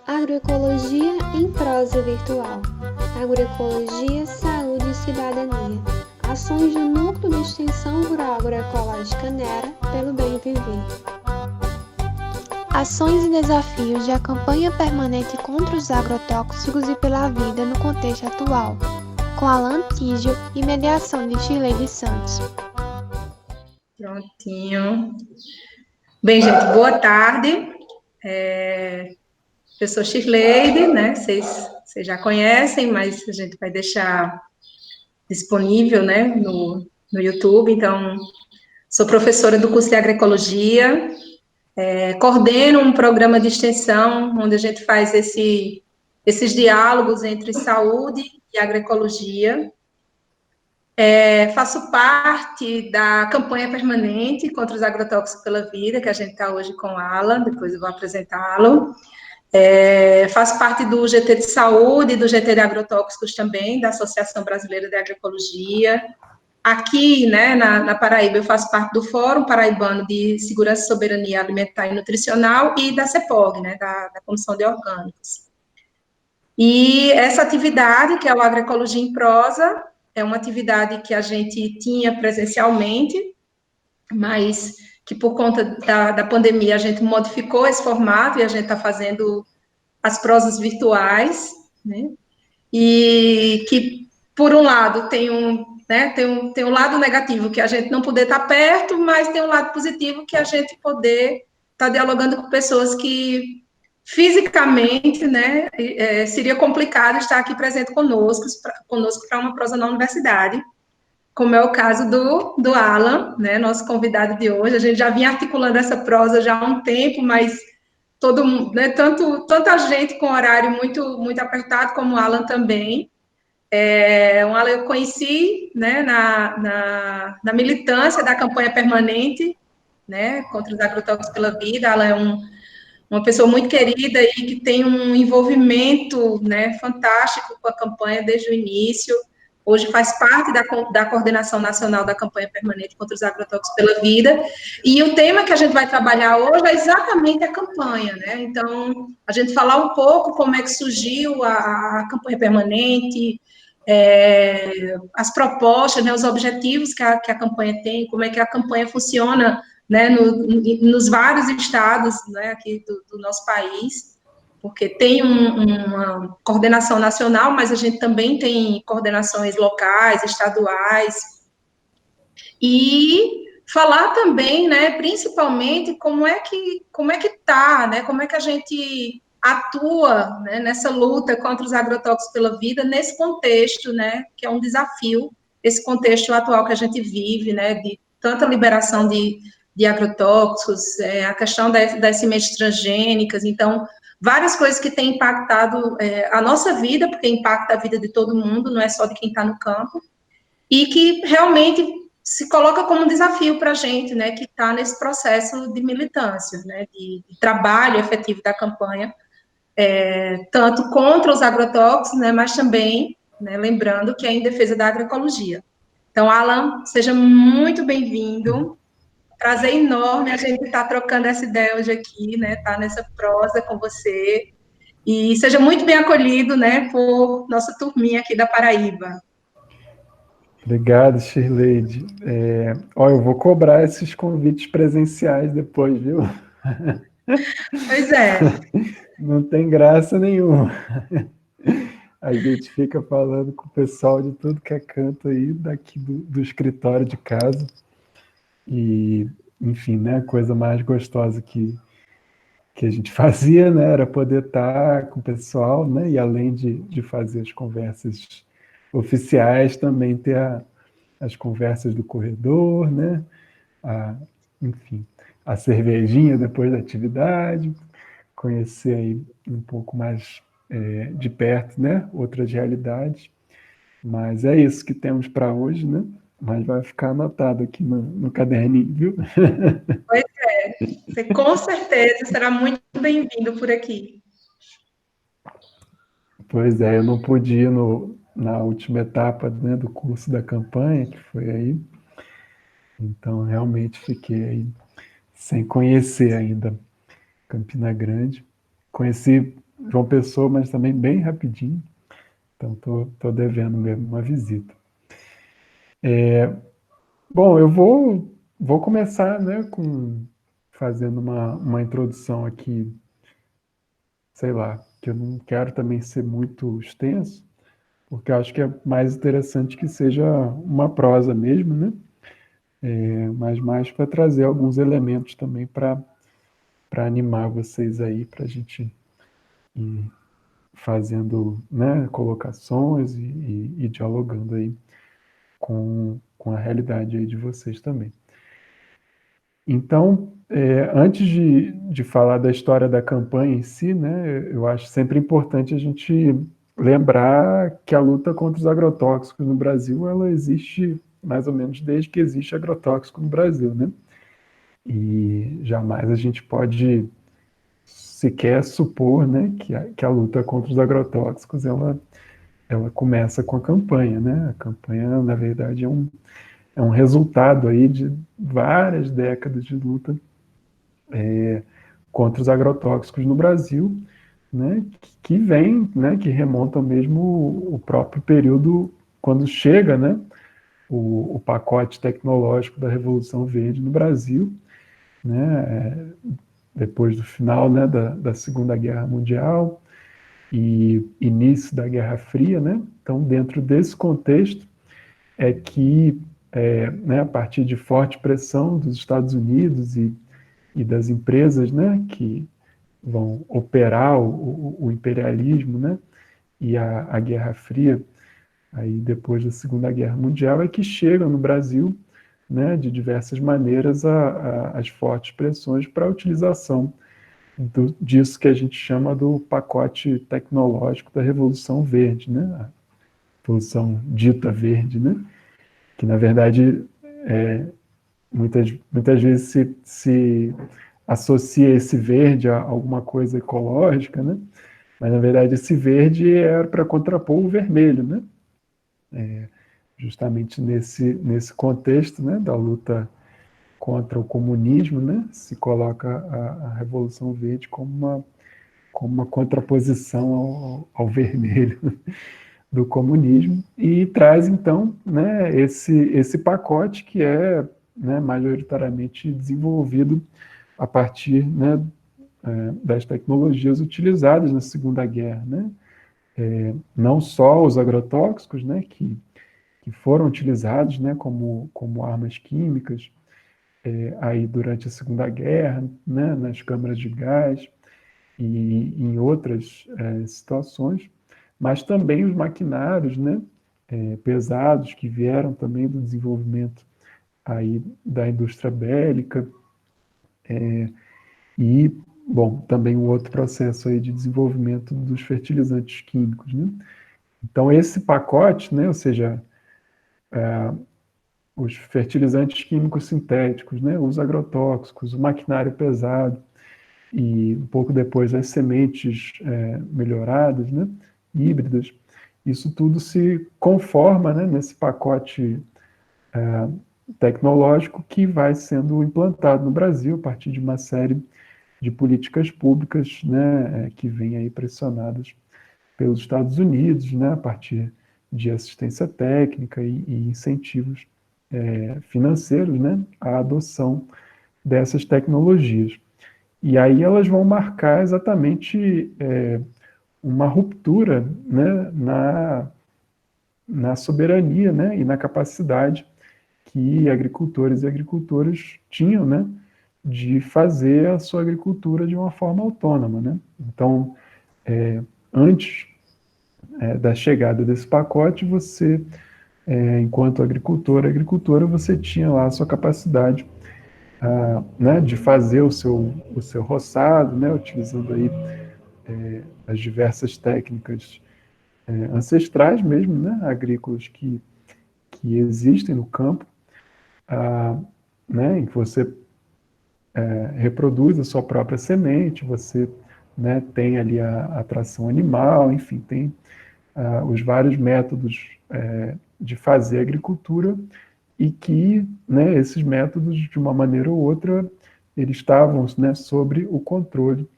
Agroecologia em prosa virtual. Agroecologia, saúde e cidadania. Ações do Núcleo de Extensão Rural Agroecológica NERA pelo Bem Viver. Ações e desafios da campanha permanente contra os agrotóxicos e pela vida no contexto atual, com Alan Tígio e mediação de Shirley Santos. Prontinho. Bem, gente, boa tarde. Eu sou Shirley, né? Vocês já conhecem, mas a gente vai deixar disponível, né, no YouTube. Então, sou professora do curso de agroecologia, coordeno um programa de extensão onde a gente faz esses diálogos entre saúde e agroecologia. Faço parte da campanha permanente contra os agrotóxicos pela vida, que a gente está hoje com o Alan, depois eu vou apresentá-lo. Faço parte do GT de Saúde, do GT de Agrotóxicos também, da Associação Brasileira de Agroecologia. Aqui, né, na Paraíba, eu faço parte do Fórum Paraibano de Segurança e Soberania Alimentar e Nutricional e da CEPOG, né, da Comissão de Orgânicos. E essa atividade, que é o Agroecologia em Prosa, é uma atividade que a gente tinha presencialmente, mas que por conta da pandemia a gente modificou esse formato e a gente está fazendo as prosas virtuais, né? E que, por um lado, tem um lado negativo, que a gente não poder estar perto, mas tem um lado positivo, que a gente poder estar dialogando com pessoas que fisicamente, né, seria complicado estar aqui presente conosco para uma prosa na universidade, como é o caso do Alan, né, nosso convidado de hoje. A gente já vinha articulando essa prosa já há um tempo, mas todo mundo, né, tanta gente com horário muito apertado, como o Alan também. O Alan eu conheci, né, na militância da campanha permanente, né, contra os agrotóxicos pela vida. Alan é uma pessoa muito querida e que tem um envolvimento, né, fantástico com a campanha desde o início. Hoje faz parte da coordenação nacional da campanha permanente contra os agrotóxicos pela vida. E o tema que a gente vai trabalhar hoje é exatamente a campanha, né? Então, a gente falar um pouco como é que surgiu a campanha permanente, as propostas, né, os objetivos que a campanha tem, como é que a campanha funciona, né, nos vários estados, né, aqui do nosso país, porque tem uma coordenação nacional, mas a gente também tem coordenações locais, estaduais, e falar também, né, principalmente, como é que está, né, como é que a gente atua, né, nessa luta contra os agrotóxicos pela vida, nesse contexto, né, que é um desafio, esse contexto atual que a gente vive, né, de tanta liberação de agrotóxicos, a questão das sementes transgênicas. Então, várias coisas que têm impactado a nossa vida, porque impacta a vida de todo mundo, não é só de quem está no campo, e que realmente se coloca como um desafio para a gente, né, que está nesse processo de militância, né, de trabalho efetivo da campanha, tanto contra os agrotóxicos, né, mas também, né, lembrando que é em defesa da agroecologia. Então, Alan, seja muito bem-vindo. Prazer enorme a gente estar trocando essa ideia hoje aqui, né, estar nessa prosa com você. E seja muito bem acolhido, né, por nossa turminha aqui da Paraíba. Obrigado, Shirley. Eu vou cobrar esses convites presenciais depois, viu? Pois é. Não tem graça nenhuma. A gente fica falando com o pessoal de tudo que é canto aí, daqui do escritório de casa. E, enfim, né, a coisa mais gostosa que a gente fazia, né, era poder estar com o pessoal, né, e além de fazer as conversas oficiais, também ter as conversas do corredor, né, enfim, a cervejinha depois da atividade, conhecer aí um pouco mais de perto, né, outras realidades. Mas é isso que temos para hoje, né? Mas vai ficar anotado aqui no caderninho, viu? Pois é, você com certeza será muito bem-vindo por aqui. Pois é, eu não pude ir na última etapa, né, do curso da campanha, que foi aí. Então, realmente fiquei aí sem conhecer ainda Campina Grande. conheci João Pessoa, mas também bem rapidinho, então tô devendo mesmo uma visita. Bom, eu vou começar, né, fazendo uma introdução aqui, sei lá, que eu não quero também ser muito extenso, porque eu acho que é mais interessante que seja uma prosa mesmo, né? Mas mais para trazer alguns elementos também para animar vocês aí, para a gente ir fazendo, né, colocações e dialogando aí com a realidade aí de vocês também. Então, antes de falar da história da campanha em si, né, eu acho sempre importante a gente lembrar que a luta contra os agrotóxicos no Brasil, ela existe mais ou menos desde que existe agrotóxico no Brasil, né? E jamais a gente pode sequer supor, né, que a luta contra os agrotóxicos, ela começa com a campanha, né? A campanha, na verdade, é um resultado aí de várias décadas de luta contra os agrotóxicos no Brasil, né, que vem, né, que remontam mesmo o próprio período quando chega, né, o pacote tecnológico da Revolução Verde no Brasil, né, depois do final, né, da Segunda Guerra Mundial e início da Guerra Fria, né. Então, dentro desse contexto é que, né, a partir de forte pressão dos Estados Unidos e das empresas, né, que vão operar o imperialismo, né, e a Guerra Fria, aí depois da Segunda Guerra Mundial, é que chegam no Brasil, né, de diversas maneiras as fortes pressões para a utilização disso que a gente chama do pacote tecnológico da Revolução Verde, né, a Revolução dita verde, né, que na verdade muitas vezes se associa esse verde a alguma coisa ecológica, né? Mas na verdade esse verde era para contrapor o vermelho, né? Justamente nesse contexto, né, da luta contra o comunismo, né, se coloca a Revolução Verde como uma contraposição ao vermelho do comunismo e traz então, né, esse pacote que é, né, majoritariamente desenvolvido a partir, né, das tecnologias utilizadas na Segunda Guerra, né? Não só os agrotóxicos, né, que foram utilizados, né, como armas químicas aí durante a Segunda Guerra, né, nas câmaras de gás e em outras situações, mas também os maquinários, né, pesados que vieram também do desenvolvimento aí da indústria bélica e, bom, também o outro processo aí de desenvolvimento dos fertilizantes químicos, né? Então esse pacote, né, ou seja, os fertilizantes químicos sintéticos, né, os agrotóxicos, o maquinário pesado e um pouco depois as sementes melhoradas, né, híbridas, isso tudo se conforma, né, nesse pacote tecnológico que vai sendo implantado no Brasil a partir de uma série de políticas públicas, né, que vêm aí pressionadas pelos Estados Unidos, né, a partir de assistência técnica e incentivos financeiros, né, à adoção dessas tecnologias. E aí elas vão marcar exatamente uma ruptura, né, na soberania, né, e na capacidade que agricultores e agricultoras tinham, né, de fazer a sua agricultura de uma forma autônoma, né? Então, antes da chegada desse pacote, você, enquanto agricultora, você tinha lá a sua capacidade né, de fazer o seu roçado, né, utilizando aí as diversas técnicas ancestrais mesmo, né, agrícolas que existem no campo, né, em que você reproduz a sua própria semente, você, né, tem ali a atração animal, enfim, tem os vários métodos de fazer agricultura e que, né, esses métodos, de uma maneira ou outra, eles estavam, né, sobre o controle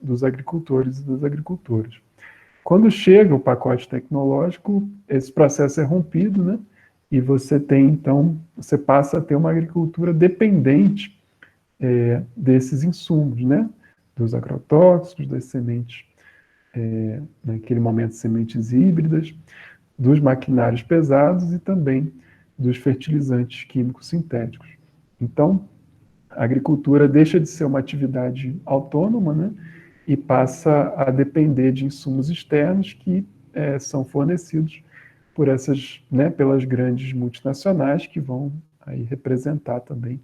dos agricultores e das agricultoras. Quando chega o pacote tecnológico, esse processo é rompido, né? E você tem, então, você passa a ter uma agricultura dependente desses insumos, né? Dos agrotóxicos, das sementes, naquele momento, sementes híbridas, dos maquinários pesados e também dos fertilizantes químicos sintéticos. Então, a agricultura deixa de ser uma atividade autônoma, né? E passa a depender de insumos externos que são fornecidos por essas, né, pelas grandes multinacionais que vão aí representar também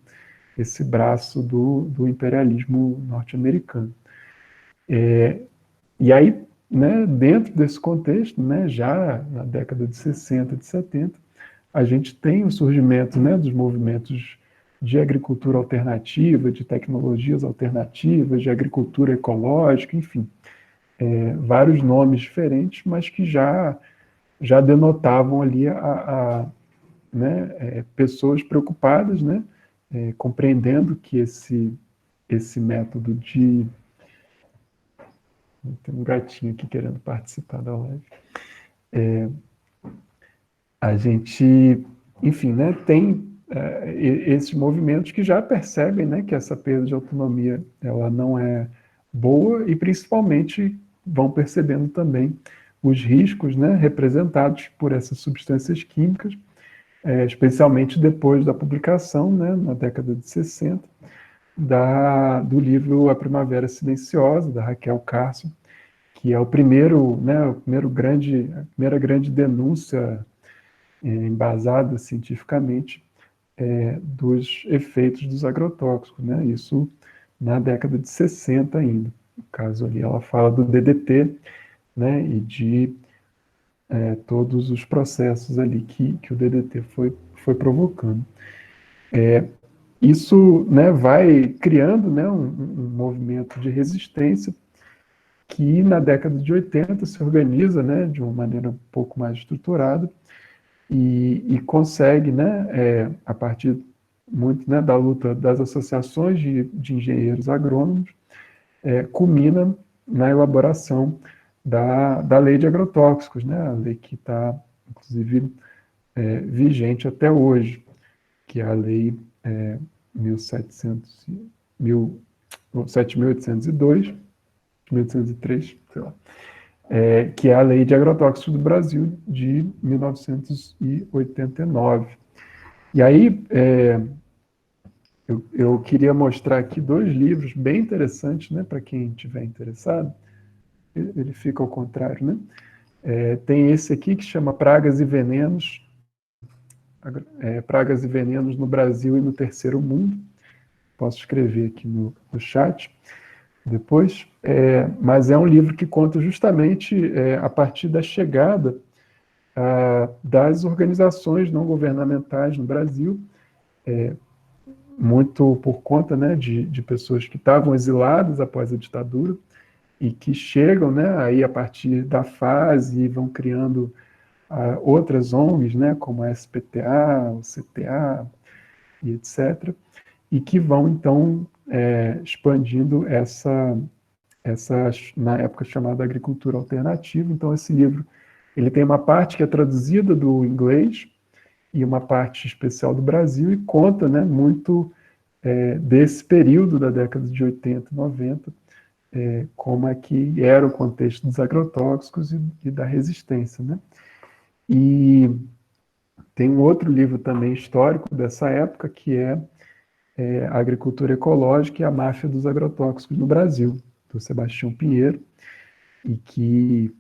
esse braço do imperialismo norte-americano. E aí, né, dentro desse contexto, né, já na década de 60, de 70, a gente tem o surgimento, né, dos movimentos de agricultura alternativa, de tecnologias alternativas, de agricultura ecológica, enfim, vários nomes diferentes, mas que já denotavam ali né, pessoas preocupadas, né, compreendendo que esse método de... Tem um gatinho aqui querendo participar da live. A gente, enfim, né, tem esses movimentos que já percebem, né, que essa perda de autonomia ela não é boa e principalmente vão percebendo também os riscos, né, representados por essas substâncias químicas, especialmente depois da publicação, né, na década de 60, do livro A Primavera Silenciosa, da Raquel Carson, que é o primeiro, né, a primeira grande denúncia embasada cientificamente dos efeitos dos agrotóxicos, né? Isso na década de 60 ainda. No caso ali, ela fala do DDT, né? E de todos os processos ali que o DDT foi provocando. Isso, né, vai criando, né, um movimento de resistência que na década de 80 se organiza, né, de uma maneira um pouco mais estruturada e consegue, né, a partir muito, né, da luta das associações de engenheiros agrônomos, culmina na elaboração da lei de agrotóxicos, né, a lei que está, inclusive, vigente até hoje, que é a lei 7.802, 1803, sei lá, que é a Lei de Agrotóxicos do Brasil de 1989. E aí, eu queria mostrar aqui dois livros bem interessantes, né, para quem estiver interessado. Ele fica ao contrário, né? Tem esse aqui que chama Pragas e Venenos, Pragas e Venenos no Brasil e no Terceiro Mundo. Posso escrever aqui no chat depois, mas é um livro que conta justamente a partir da chegada das organizações não governamentais no Brasil, muito por conta, né, de pessoas que estavam exiladas após a ditadura e que chegam, né, aí a partir da fase e vão criando outras ONGs, né, como a SPTA, o CTA e etc., e que vão, então, expandindo essa, na época chamada agricultura alternativa. Então, esse livro ele tem uma parte que é traduzida do inglês e uma parte especial do Brasil, e conta, né, muito desse período da década de 80 e 90, como é que era o contexto dos agrotóxicos e da resistência, né? E tem um outro livro também histórico dessa época, que é A Agricultura Ecológica e a Máfia dos Agrotóxicos no Brasil, do Sebastião Pinheiro, e que,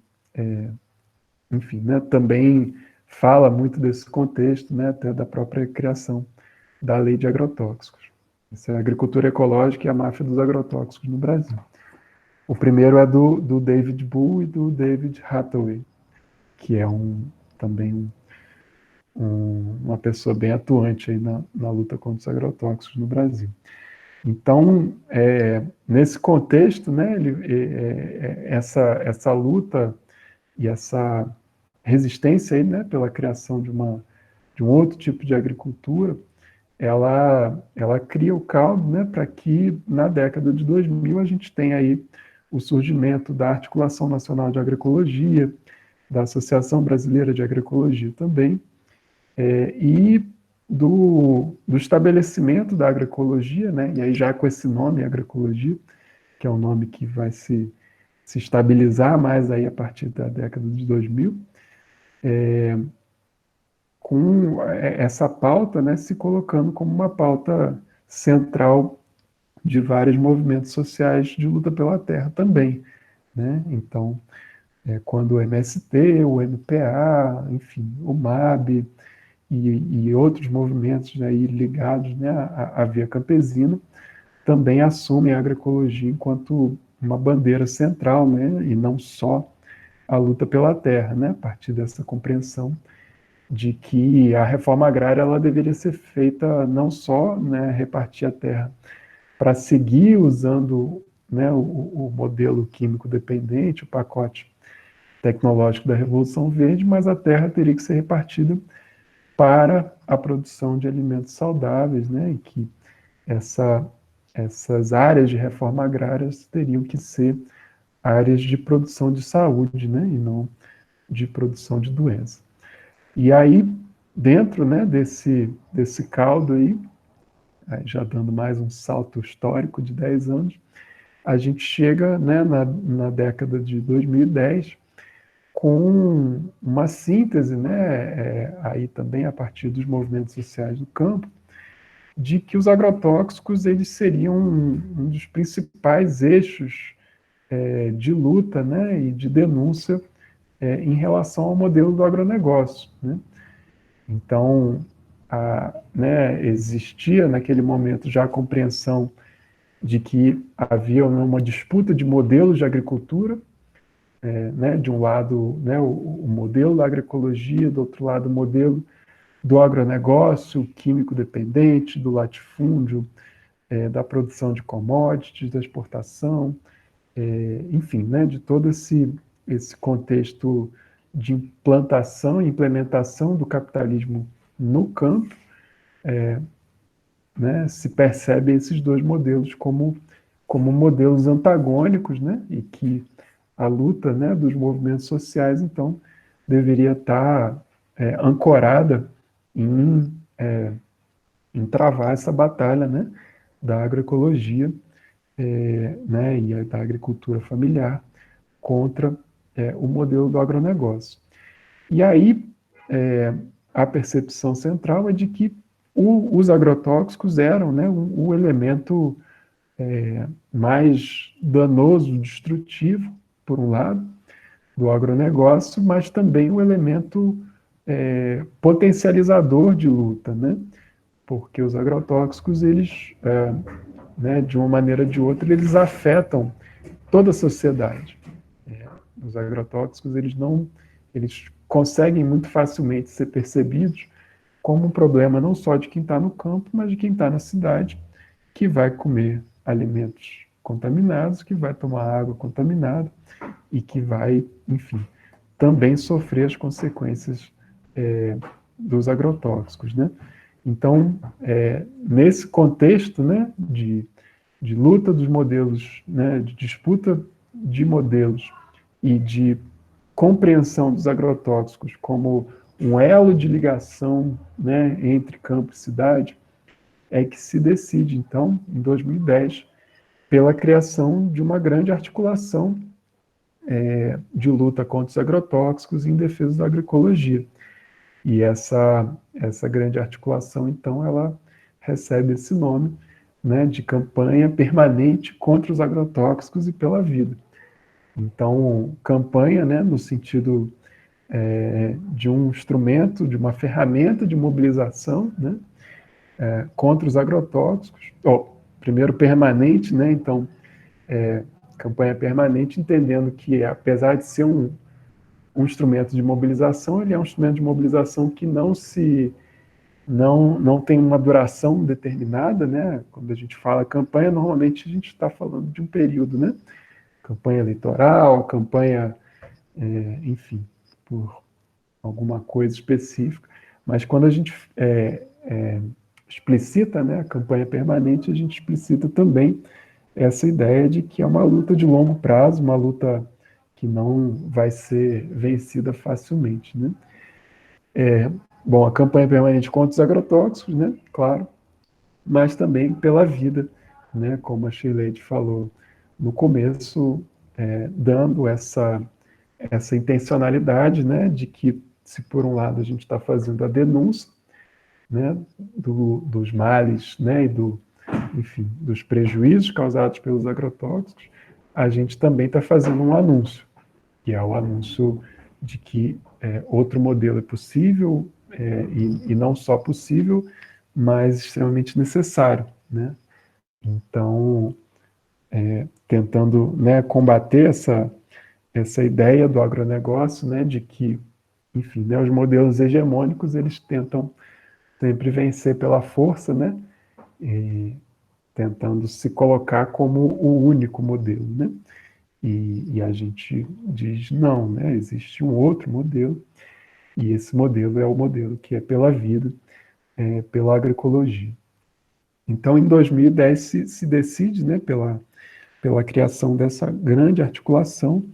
enfim, né, também fala muito desse contexto, né, até da própria criação da lei de agrotóxicos. Essa é a Agricultura Ecológica e a Máfia dos Agrotóxicos no Brasil. O primeiro é do David Bull e do David Hathaway, que é também uma pessoa bem atuante aí na luta contra os agrotóxicos no Brasil. Então, nesse contexto, né, essa luta e essa resistência aí, né, pela criação de um outro tipo de agricultura, ela cria o caldo, né, para que na década de 2000 a gente tenha aí o surgimento da Articulação Nacional de Agroecologia, da Associação Brasileira de Agroecologia também, e do estabelecimento da agroecologia, né, e aí já com esse nome, agroecologia, que é um nome que vai se estabilizar mais aí a partir da década de 2000, com essa pauta, né, se colocando como uma pauta central de vários movimentos sociais de luta pela terra também, né? Então, quando o MST, o MPA, enfim, o MAB e outros movimentos aí ligados, né, à Via Campesina também assumem a agroecologia enquanto uma bandeira central, né, e não só a luta pela terra, né, a partir dessa compreensão de que a reforma agrária ela deveria ser feita não só, né, repartir a terra para seguir usando, né, o modelo químico dependente, o pacote tecnológico da Revolução Verde, mas a terra teria que ser repartida para a produção de alimentos saudáveis, né, e que essas áreas de reforma agrária teriam que ser áreas de produção de saúde, né, e não de produção de doença. E aí, dentro, né, desse caldo aí, já dando mais um salto histórico de 10 anos, a gente chega, né, na década de 2010 com uma síntese, né, aí também a partir dos movimentos sociais do campo, de que os agrotóxicos eles seriam um dos principais eixos de luta, né, e de denúncia em relação ao modelo do agronegócio, né? Então, né, existia naquele momento já a compreensão de que havia uma disputa de modelos de agricultura, né, de um lado, né, o modelo da agroecologia, do outro lado o modelo do agronegócio, químico dependente, do latifúndio, da produção de commodities, da exportação, enfim, né, de todo esse contexto de implantação e implementação do capitalismo no campo, né, se percebem esses dois modelos como modelos antagônicos, né, e que a luta, né, dos movimentos sociais, então, deveria estar ancorada em travar essa batalha, né, da agroecologia, né, e da agricultura familiar contra o modelo do agronegócio. E aí, a percepção central é de que os agrotóxicos eram, né, o elemento mais danoso, destrutivo, por um lado, do agronegócio, mas também o elemento potencializador de luta, né? Porque os agrotóxicos, eles, né, de uma maneira ou de outra, eles afetam toda a sociedade. Os agrotóxicos, eles conseguem muito facilmente ser percebidos como um problema não só de quem está no campo, mas de quem está na cidade, que vai comer alimentos contaminados, que vai tomar água contaminada e que vai, enfim, também sofrer as consequências dos agrotóxicos, né? Então, nesse contexto, né, de luta dos modelos, né, de disputa de modelos e de compreensão dos agrotóxicos como um elo de ligação, né, entre campo e cidade, é que se decide, então, em 2010, pela criação de uma grande articulação de luta contra os agrotóxicos e em defesa da agroecologia. E essa grande articulação, então, ela recebe esse nome, né, de Campanha Permanente contra os Agrotóxicos e pela Vida. Então, campanha, né, no sentido de um instrumento, de uma ferramenta de mobilização, né, contra os agrotóxicos. Primeiro, permanente, né, então, campanha permanente, entendendo que, apesar de ser um instrumento de mobilização, ele é um instrumento de mobilização que não tem uma duração determinada, né? Quando a gente fala campanha, normalmente a gente está falando de um período, né? Campanha eleitoral, campanha, enfim, por alguma coisa específica. Mas quando a gente explicita, né, a campanha permanente, a gente explicita também essa ideia de que é uma luta de longo prazo, uma luta que não vai ser vencida facilmente, né? Bom, a campanha permanente contra os agrotóxicos, né? Claro, mas também pela vida, né? Como a Shirley falou no começo, dando essa intencionalidade, né? De que, se por um lado a gente está fazendo a denúncia, né? Dos males, né? Enfim, dos prejuízos causados pelos agrotóxicos, a gente também está fazendo um anúncio, que é o anúncio de que outro modelo é possível, e não só possível, mas extremamente necessário, né? Então, tentando, né, combater essa ideia do agronegócio, né, de que, enfim, né, os modelos hegemônicos, eles tentam sempre vencer pela força, né, e tentando se colocar como o único modelo, né? E a gente diz, não, né? Existe um outro modelo, e esse modelo é o modelo que é pela vida, pela agroecologia. Então, em 2010, se decide, né, pela criação dessa grande articulação,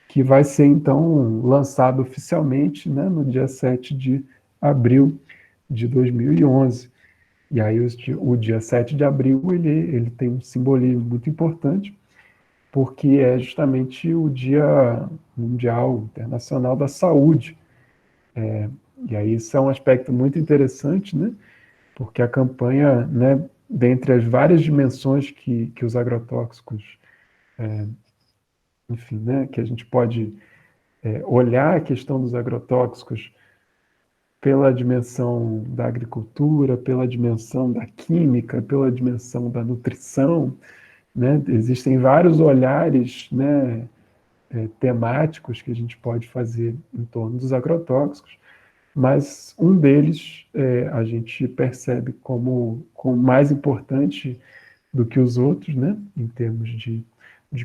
que vai ser, então, lançada oficialmente, né, no dia 7 de abril de 2011. E aí, o dia 7 de abril, ele tem um simbolismo muito importante, porque é justamente o Dia Mundial Internacional da Saúde. E aí isso é um aspecto muito interessante, né? Porque a campanha, né, dentre as várias dimensões que os agrotóxicos, enfim, né, que a gente pode olhar a questão dos agrotóxicos pela dimensão da agricultura, pela dimensão da química, pela dimensão da nutrição, né? Existem vários olhares, né, temáticos que a gente pode fazer em torno dos agrotóxicos, mas um deles a gente percebe como mais importante do que os outros, né, em termos de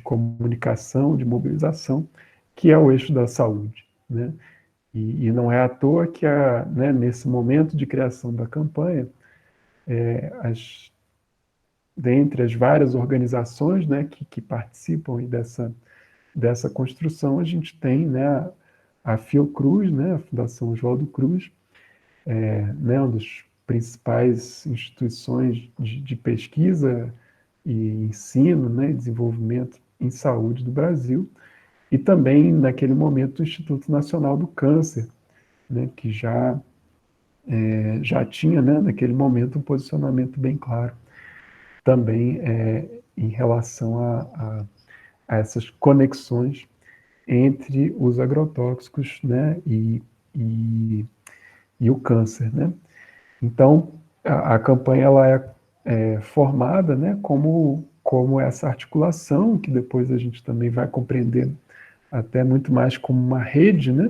comunicação, de mobilização, que é o eixo da saúde, né? E não é à toa que, né, nesse momento de criação da campanha, dentre as várias organizações, né, que participam dessa construção, a gente tem, né, a Fiocruz, né, a Fundação Oswaldo Cruz, né, uma das principais instituições de pesquisa e ensino, né, e desenvolvimento em saúde do Brasil, e também, naquele momento, o Instituto Nacional do Câncer, né, que já tinha, né, naquele momento, um posicionamento bem claro também em relação a essas conexões entre os agrotóxicos, né, e o câncer, né? Então, a campanha ela é formada, né, como essa articulação, que depois a gente também vai compreender até muito mais como uma rede, né,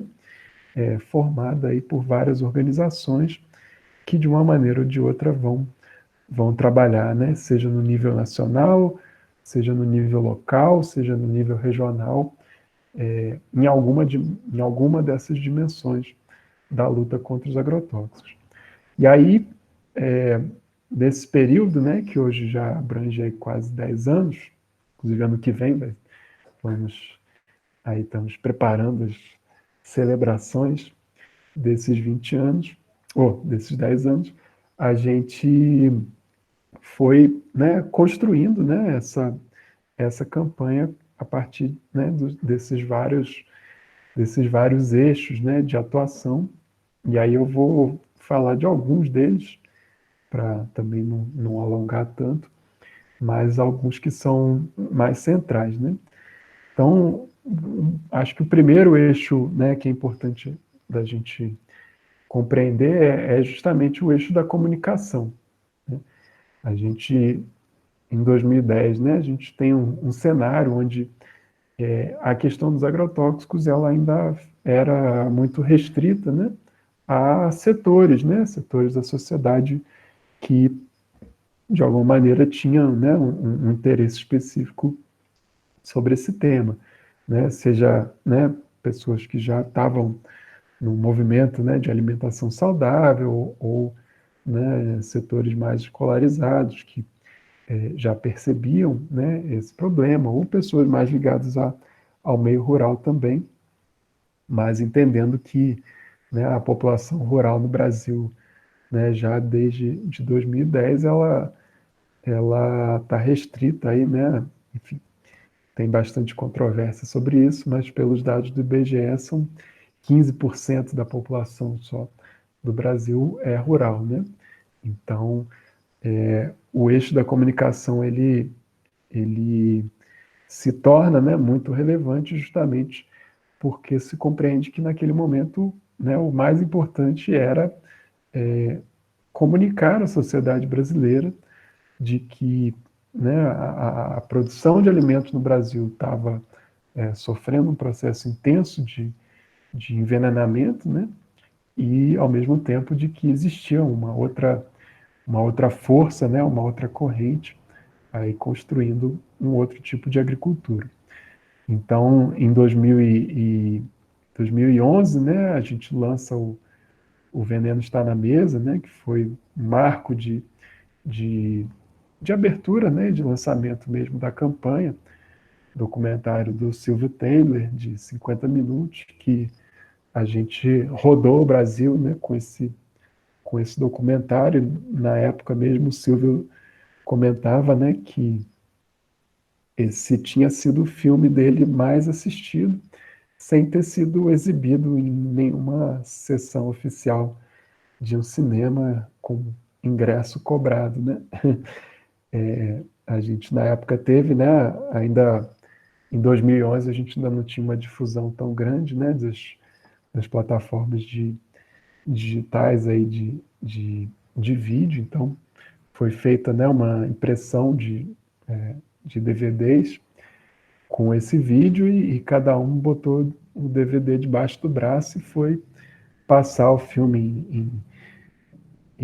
formada aí por várias organizações que, de uma maneira ou de outra, vão trabalhar, né, seja no nível nacional, seja no nível local, seja no nível regional, em alguma dessas dimensões da luta contra os agrotóxicos. E aí, nesse período, né, que hoje já abrange aí quase 10 anos, inclusive ano que vem, estamos preparando as celebrações desses 20 anos, ou desses 10 anos, a gente foi, né, construindo, né, essa campanha a partir, né, desses vários eixos, né, de atuação. E aí eu vou falar de alguns deles, para também não alongar tanto, mas alguns que são mais centrais, né? Então, acho que o primeiro eixo, né, que é importante da gente compreender é justamente o eixo da comunicação, né? A gente, em 2010, né, a gente tem um cenário onde a questão dos agrotóxicos ela ainda era muito restrita, né, a setores, né, setores da sociedade que, de alguma maneira, tinham, né, um interesse específico sobre esse tema, né, seja, né, pessoas que já estavam no movimento, né, de alimentação saudável ou, né, setores mais escolarizados que já percebiam, né, esse problema, ou pessoas mais ligadas ao meio rural também, mas entendendo que, né, a população rural no Brasil, né, já desde de 2010, ela está restrita aí, né, enfim, tem bastante controvérsia sobre isso, mas pelos dados do IBGE são 15% da população só do Brasil é rural, né? Então, o eixo da comunicação, ele se torna, né, muito relevante justamente porque se compreende que naquele momento, né, o mais importante era comunicar à sociedade brasileira de que, né, a produção de alimentos no Brasil estava sofrendo um processo intenso de envenenamento, né, e ao mesmo tempo de que existia uma outra força, né, uma outra corrente aí construindo um outro tipo de agricultura. Então, em 2011, né, a gente lança o Veneno Está na Mesa, né, que foi um marco de, de abertura, né, de lançamento mesmo da campanha, documentário do Silvio Taylor, de 50 minutos, que a gente rodou o Brasil, né, com esse documentário. Na época mesmo, o Silvio comentava, né, que esse tinha sido o filme dele mais assistido, sem ter sido exibido em nenhuma sessão oficial de um cinema com ingresso cobrado, né? A gente na época teve, né? Ainda em 2011 a gente ainda não tinha uma difusão tão grande, né? Das plataformas digitais aí de vídeo. Então foi feita, né, uma impressão de DVDs com esse vídeo e cada um botou o DVD debaixo do braço e foi passar o filme em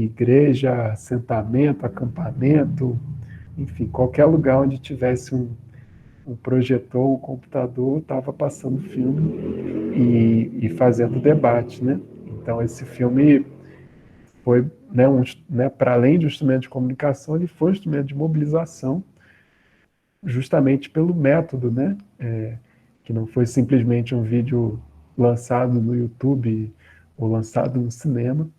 igreja, assentamento, acampamento, enfim, qualquer lugar onde tivesse um projetor, um computador, estava passando filme e fazendo debate, né? Então esse filme foi, né, para além de um instrumento de comunicação, ele foi um instrumento de mobilização, justamente pelo método, né? Que não foi simplesmente um vídeo lançado no YouTube ou lançado no cinema,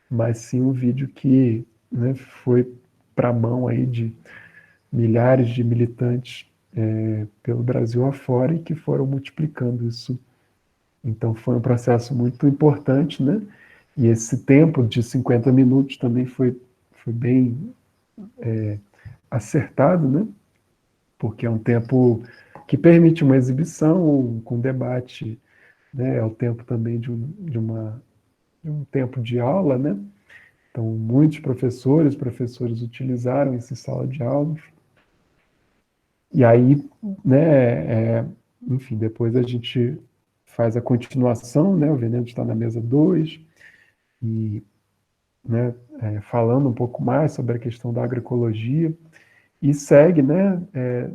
mas sim um vídeo que, né, foi para a mão aí de milhares de militantes pelo Brasil afora e que foram multiplicando isso. Então foi um processo muito importante, né? E esse tempo de 50 minutos também foi bem acertado, né? Porque é um tempo que permite uma exibição com debate, né? É o tempo também de um tempo de aula, né? Então, muitos professores utilizaram esse sala de aula. E aí, né, enfim, depois a gente faz a continuação, né? O Veneno Está na Mesa 2, e, né, falando um pouco mais sobre a questão da agroecologia, e segue, né,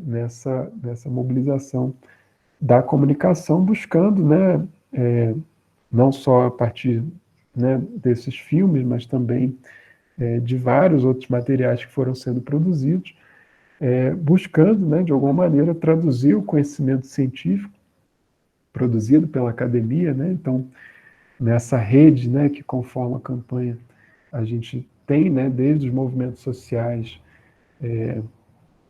nessa mobilização da comunicação, buscando, né, não só a partir, né, desses filmes, mas também de vários outros materiais que foram sendo produzidos, buscando, né, de alguma maneira, traduzir o conhecimento científico produzido pela academia, né? Então, nessa rede, né, que conforma a campanha, a gente tem, né, desde os movimentos sociais,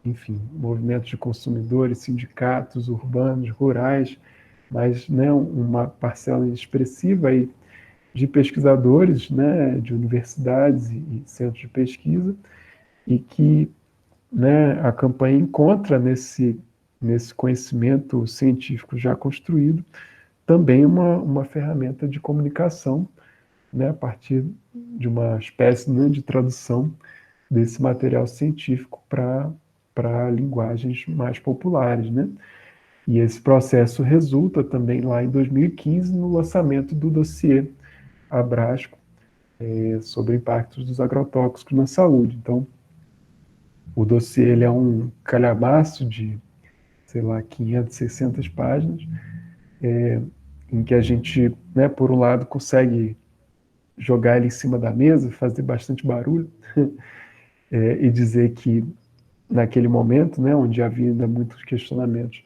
enfim, movimentos de consumidores, sindicatos urbanos, rurais, mas, né, uma parcela expressiva aí de pesquisadores, né, de universidades e centros de pesquisa, e que, né, a campanha encontra nesse conhecimento científico já construído também uma ferramenta de comunicação, né, a partir de uma espécie, né, de tradução desse material científico para linguagens mais populares, né? E esse processo resulta também lá em 2015 no lançamento do dossiê Abrasco sobre impactos dos agrotóxicos na saúde. Então, o dossiê ele é um calhamaço de, sei lá, 500, 600 páginas, em que a gente, né, por um lado, consegue jogar ele em cima da mesa, fazer bastante barulho, e dizer que naquele momento, né, onde havia ainda muitos questionamentos,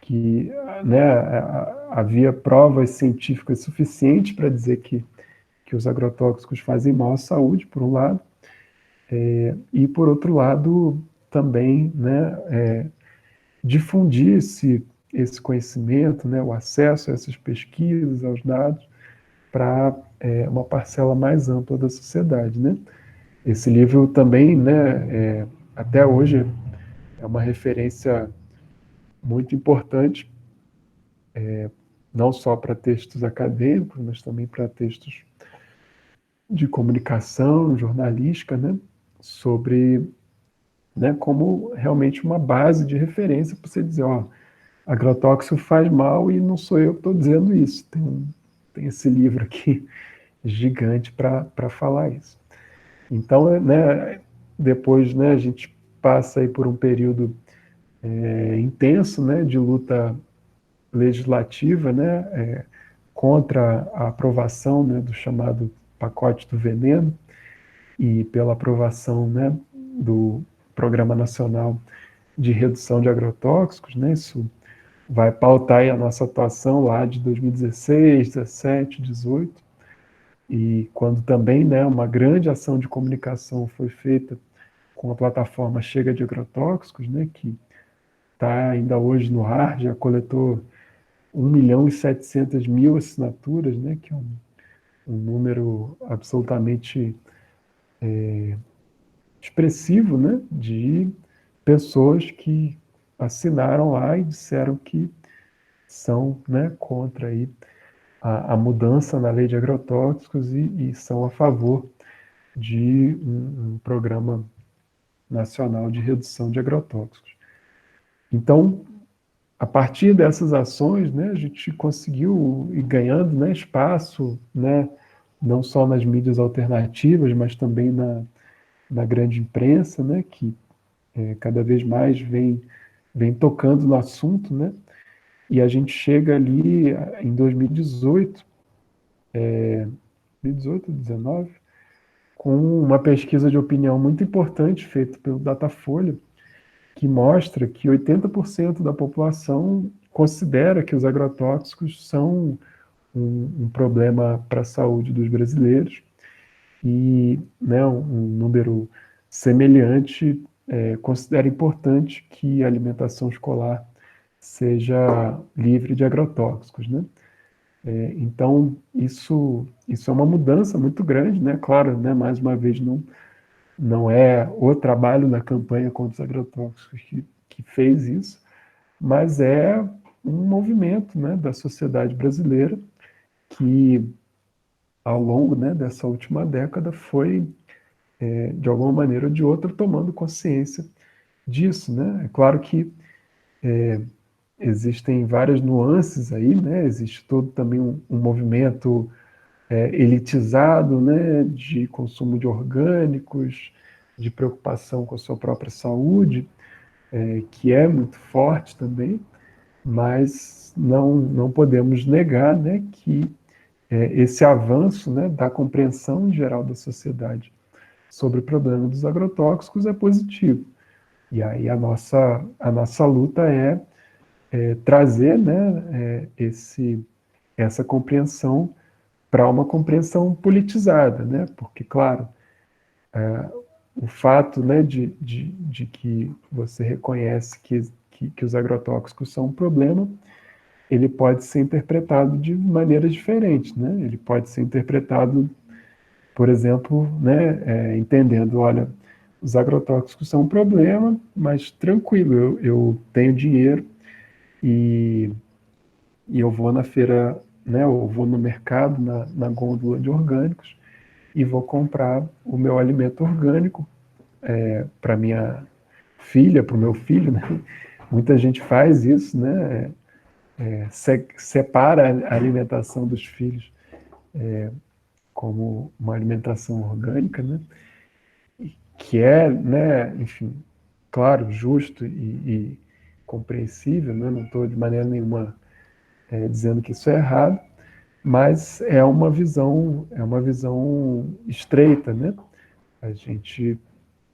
que, né, havia provas científicas suficientes para dizer que os agrotóxicos fazem mal à saúde, por um lado, e por outro lado também, né, difundir esse conhecimento, né, o acesso a essas pesquisas, aos dados, para uma parcela mais ampla da sociedade, né? Esse livro também, né, até hoje, é uma referência muito importante, não só para textos acadêmicos, mas também para textos de comunicação, jornalística, né, sobre, né, como realmente uma base de referência para você dizer, ó, agrotóxico faz mal e não sou eu que estou dizendo isso. Tem esse livro aqui gigante para falar isso. Então, né, depois, né, a gente passa aí por um período intenso, né, de luta legislativa, né, contra a aprovação, né, do chamado pacote do veneno e pela aprovação, né, do Programa Nacional de Redução de Agrotóxicos, né, isso vai pautar aí a nossa atuação lá de 2016, 17, 18, e quando também, né, uma grande ação de comunicação foi feita com a plataforma Chega de Agrotóxicos, né, que está ainda hoje no ar, já coletou 1.700.000 assinaturas, né, que é um número absolutamente expressivo, né, de pessoas que assinaram lá e disseram que são, né, contra aí a mudança na lei de agrotóxicos e são a favor de um programa nacional de redução de agrotóxicos. Então, a partir dessas ações, né, a gente conseguiu ir ganhando, né, espaço, né, não só nas mídias alternativas, mas também na grande imprensa, né, que cada vez mais vem tocando no assunto, né, e a gente chega ali em 2018, 2018, 2019, com uma pesquisa de opinião muito importante feita pelo Datafolha, que mostra que 80% da população considera que os agrotóxicos são um problema para a saúde dos brasileiros e, né, um número semelhante considera importante que a alimentação escolar seja livre de agrotóxicos, né? Então, isso é uma mudança muito grande, né? Claro, né, mais uma vez, não é o trabalho na campanha contra os agrotóxicos que fez isso, mas é um movimento, né, da sociedade brasileira que, ao longo, né, dessa última década, foi, de alguma maneira ou de outra, tomando consciência disso, né? É claro que existem várias nuances aí, né? Existe todo também um movimento elitizado, né, de consumo de orgânicos, de preocupação com a sua própria saúde, que é muito forte também, mas não podemos negar, né, que esse avanço, né, da compreensão em geral da sociedade sobre o problema dos agrotóxicos é positivo. E aí a nossa luta é trazer, né, essa compreensão para uma compreensão politizada, né? Porque, claro, o fato, né, de que você reconhece que os agrotóxicos são um problema, ele pode ser interpretado de maneiras diferentes, né? Ele pode ser interpretado, por exemplo, né, entendendo, olha, os agrotóxicos são um problema, mas tranquilo, eu tenho dinheiro e eu vou na feira, né, eu vou no mercado, na gôndola de orgânicos, e vou comprar o meu alimento orgânico para minha filha, para o meu filho, né? Muita gente faz isso, né? Separa a alimentação dos filhos como uma alimentação orgânica, né? Que é, né, enfim, claro, justo e compreensível, né? Não estou de maneira nenhuma dizendo que isso é errado, mas é uma visão estreita, né? A gente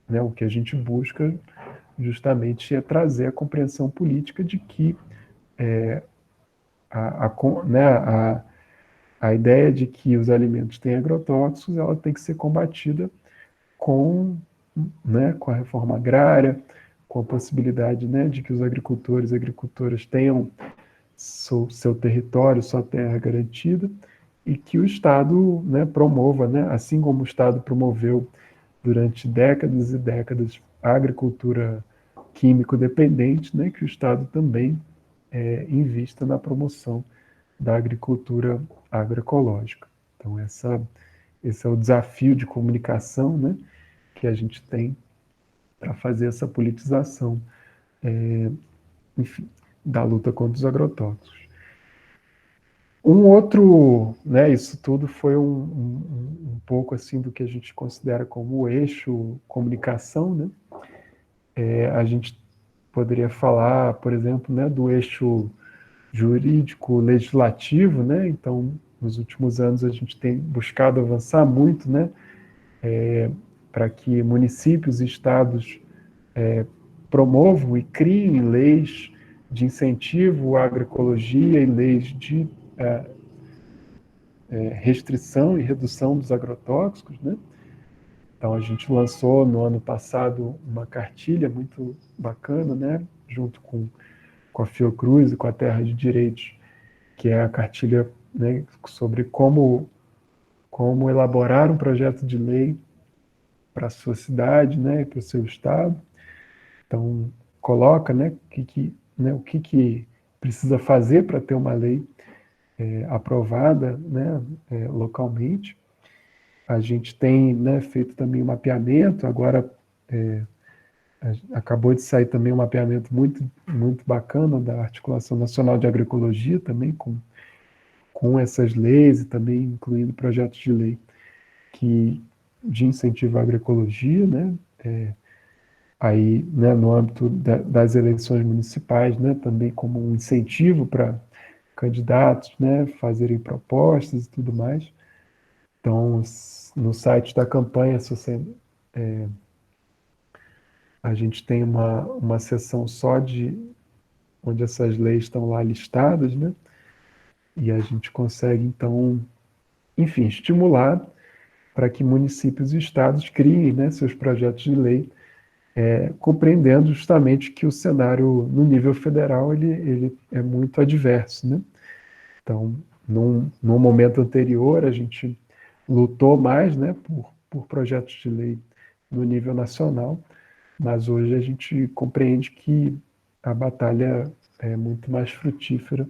né, o que a gente busca justamente é trazer a compreensão política de que a ideia de que os alimentos têm agrotóxicos, ela tem que ser combatida com, né, com a reforma agrária, com a possibilidade, né, de que os agricultores e agricultoras tenham seu território, sua terra garantida, e que o Estado, né, promova, né, assim como o Estado promoveu durante décadas e décadas a agricultura químico-dependente, né, que o Estado também invista na promoção da agricultura agroecológica. Então, esse é o desafio de comunicação, né, que a gente tem para fazer essa politização, enfim, da luta contra os agrotóxicos. Um outro, né, isso tudo foi um pouco assim do que a gente considera como o eixo comunicação, né? A gente poderia falar, por exemplo, né, do eixo jurídico legislativo, né? Então, nos últimos anos a gente tem buscado avançar muito, né, para que municípios e estados promovam e criem leis de incentivo à agroecologia e leis de restrição e redução dos agrotóxicos, né? Então a gente lançou no ano passado uma cartilha muito bacana, né, junto com a Fiocruz e com a Terra de Direitos, que é a cartilha, né, sobre como elaborar um projeto de lei para a sua cidade, né, para o seu estado. Então coloca, né, o que precisa fazer para ter uma lei aprovada, né, localmente. A gente tem, né, feito também um mapeamento, agora acabou de sair também um mapeamento muito, muito bacana da Articulação Nacional de Agroecologia, também com essas leis e também incluindo projetos de lei de incentivo à agroecologia, né, aí, né, no âmbito das eleições municipais, né, também como um incentivo para candidatos, né, fazerem propostas e tudo mais. Então, no site da campanha, a gente tem uma seção só onde essas leis estão lá listadas, né? E a gente consegue, então, enfim, estimular para que municípios e estados criem, né, seus projetos de lei, compreendendo justamente que o cenário no nível federal ele é muito adverso, né? Então, num momento anterior, a gente lutou mais, né, por projetos de lei no nível nacional, mas hoje a gente compreende que a batalha é muito mais frutífera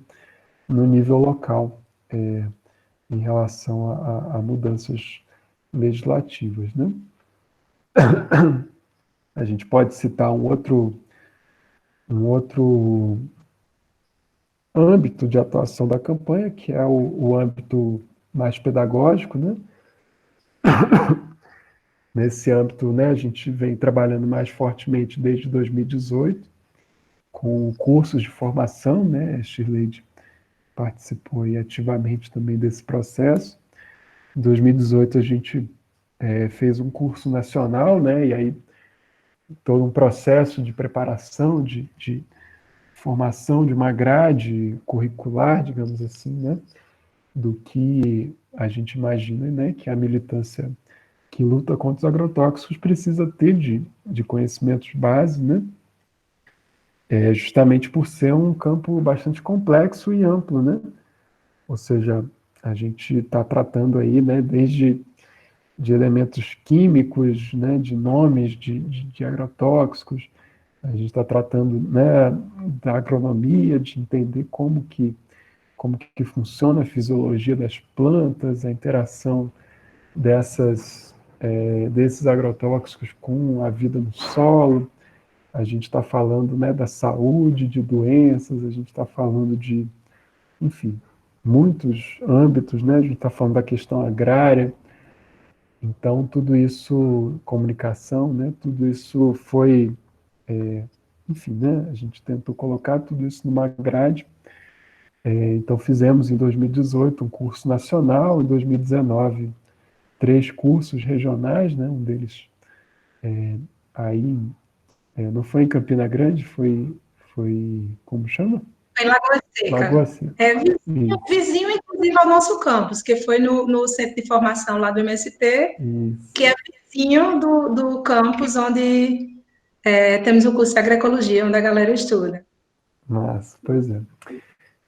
no nível local, em relação a mudanças legislativas, né? A gente pode citar um outro âmbito de atuação da campanha, que é o âmbito mais pedagógico, né? Nesse âmbito, né, a gente vem trabalhando mais fortemente desde 2018, com cursos de formação, né? A Shirley participou aí ativamente também desse processo. Em 2018 a gente fez um curso nacional, né? E aí todo um processo de preparação, de formação de uma grade curricular, digamos assim, né? Do que a gente imagina, né? Que a militância que luta contra os agrotóxicos precisa ter de conhecimentos básicos, né? Justamente por ser um campo bastante complexo e amplo, né? Ou seja, a gente está tratando aí, né, desde de elementos químicos, né, de nomes de agrotóxicos, a gente está tratando, né, da agronomia, de entender como que funciona a fisiologia das plantas, a interação desses agrotóxicos com a vida no solo. A gente está falando, né, da saúde, de doenças, a gente está falando de, enfim, muitos âmbitos, né? A gente está falando da questão agrária. Então, tudo isso, comunicação, né? Tudo isso foi, enfim, né? A gente tentou colocar tudo isso numa grade. Então, fizemos em 2018 um curso nacional, em 2019 3 cursos regionais, né? Um deles aí, não foi em Campina Grande, como chama? Em Lagoa Lagoa Seca. Seca. É vizinho, Isso, vizinho, inclusive, ao nosso campus, que foi no centro de formação lá do MST, isso. que é vizinho do campus onde temos o curso de agroecologia, onde a galera estuda. Nossa, pois é.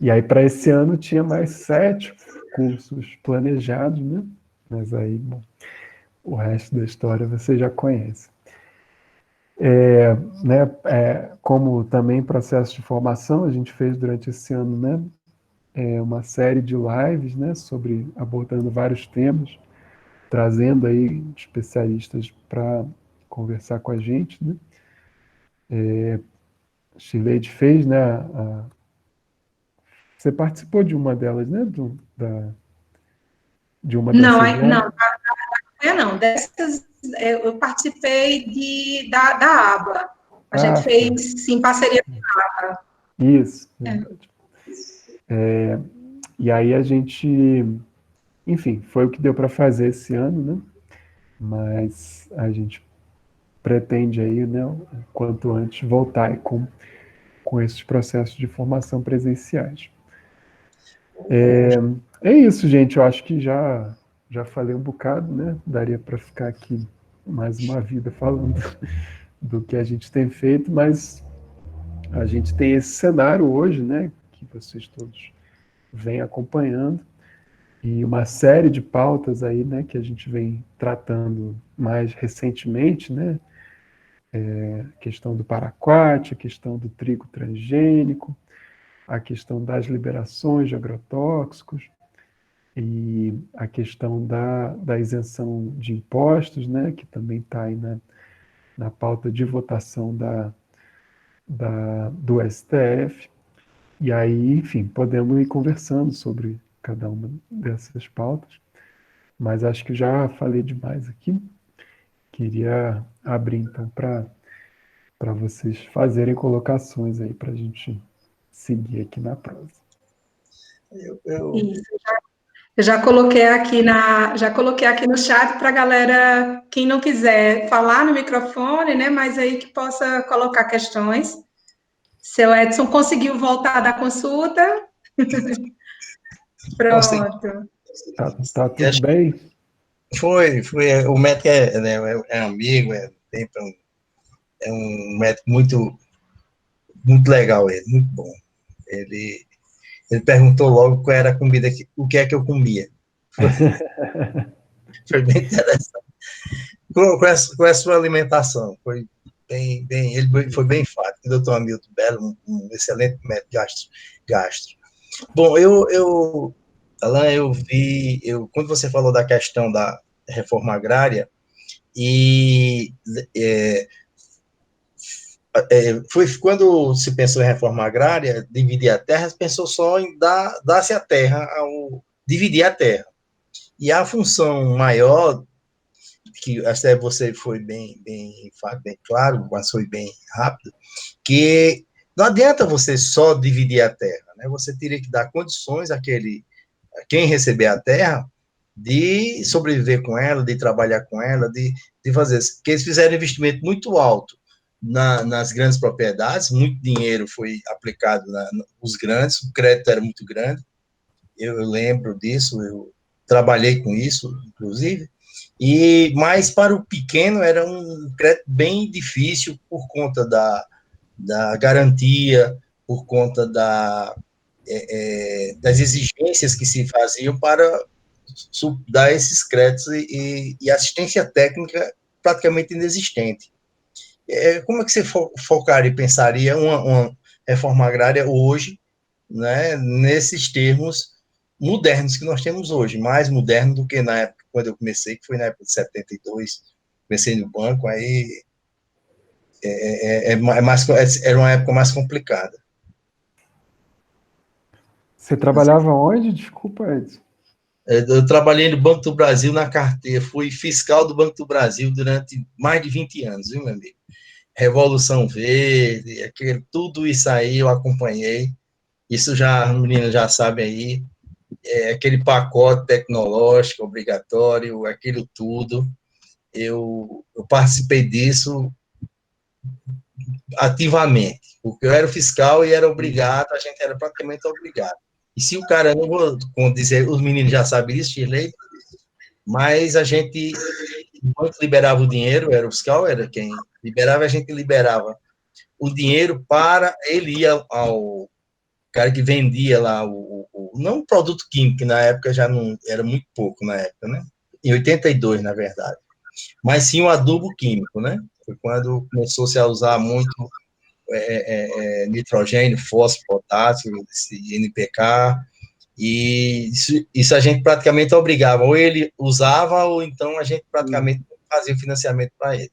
E aí, para esse ano, tinha mais 7 cursos planejados, né? Mas aí, bom, o resto da história você já conhece. Né, como também processo de formação, a gente fez durante esse ano, né, uma série de lives, né, abordando vários temas, trazendo aí especialistas para conversar com a gente, né. Shirley fez, né, você participou de uma delas, né, de uma Não, dessas lives? não. Dessas, eu participei da aba. A gente Ah, tá. fez, sim, parceria com a aba. Isso, verdade. E aí a gente, enfim, foi o que deu para fazer esse ano, né? Mas a gente pretende aí, né, o quanto antes voltar aí com esses processos de formação presenciais. É isso, gente. Eu acho que já falei um bocado, né? Daria para ficar aqui mais uma vida falando do que a gente tem feito, mas a gente tem esse cenário hoje, né? Que vocês todos vêm acompanhando e uma série de pautas aí, né? Que a gente vem tratando mais recentemente, né? A questão do paraquat, a questão do trigo transgênico, a questão das liberações de agrotóxicos e a questão da isenção de impostos, né, que também está aí na pauta de votação do STF. E aí, enfim, podemos ir conversando sobre cada uma dessas pautas, mas acho que já falei demais aqui. Queria abrir, então, para vocês fazerem colocações aí para a gente seguir aqui na prosa. Isso. Eu já coloquei aqui no chat para a galera, quem não quiser falar no microfone, né, mas aí que possa colocar questões. Seu Edson conseguiu voltar da consulta? Pronto. Tá tudo bem? Foi. O médico é amigo, é um médico muito legal, muito bom. Ele perguntou logo qual era a comida, o que é que eu comia. Foi bem interessante. Com a sua alimentação, foi ele foi bem enfático. O doutor Hamilton Belo, um excelente médico gastro. Bom, Alain, quando você falou da questão da reforma agrária, e foi quando se pensou em reforma agrária, dividir a terra, se pensou só em dar-se a terra, dividir a terra. E a função maior, que até você foi bem claro, mas foi bem rápido, que não adianta você só dividir a terra, né? Você teria que dar condições a quem receber a terra de sobreviver com ela, de trabalhar com ela, de fazer, porque eles fizeram um investimento muito alto nas grandes propriedades, muito dinheiro foi aplicado nos grandes, o crédito era muito grande, eu lembro disso, eu trabalhei com isso, inclusive, mas para o pequeno era um crédito bem difícil por conta da garantia, por conta das exigências que se faziam para dar esses créditos e assistência técnica praticamente inexistente. Como é que você focaria e pensaria uma reforma agrária hoje, né, nesses termos modernos que nós temos hoje, mais moderno do que na época quando eu comecei, que foi na época de 72, comecei no banco, aí era uma época mais complicada. Você trabalhava onde? Desculpa, Edson. Eu trabalhei no Banco do Brasil na carteira, fui fiscal do Banco do Brasil durante mais de 20 anos, viu, meu amigo? Revolução Verde, tudo isso aí eu acompanhei. Isso já, as meninas já sabem aí, aquele pacote tecnológico obrigatório, aquilo tudo. Eu participei disso ativamente, porque eu era o fiscal e era obrigado, a gente era praticamente obrigado. E se o cara, não vou como dizer, os meninos já sabem disso, Shirley, mas a gente, enquanto liberava o dinheiro, era o fiscal, era quem liberava, a gente liberava o dinheiro para ele ir ao cara que vendia lá não o produto químico, que na época já não era muito pouco na época, né? Em 82, na verdade. Mas sim o adubo químico, né? Foi quando começou-se a usar muito nitrogênio, fósforo, potássio, esse NPK, e isso a gente praticamente obrigava, ou ele usava, ou então a gente praticamente fazia o financiamento para ele.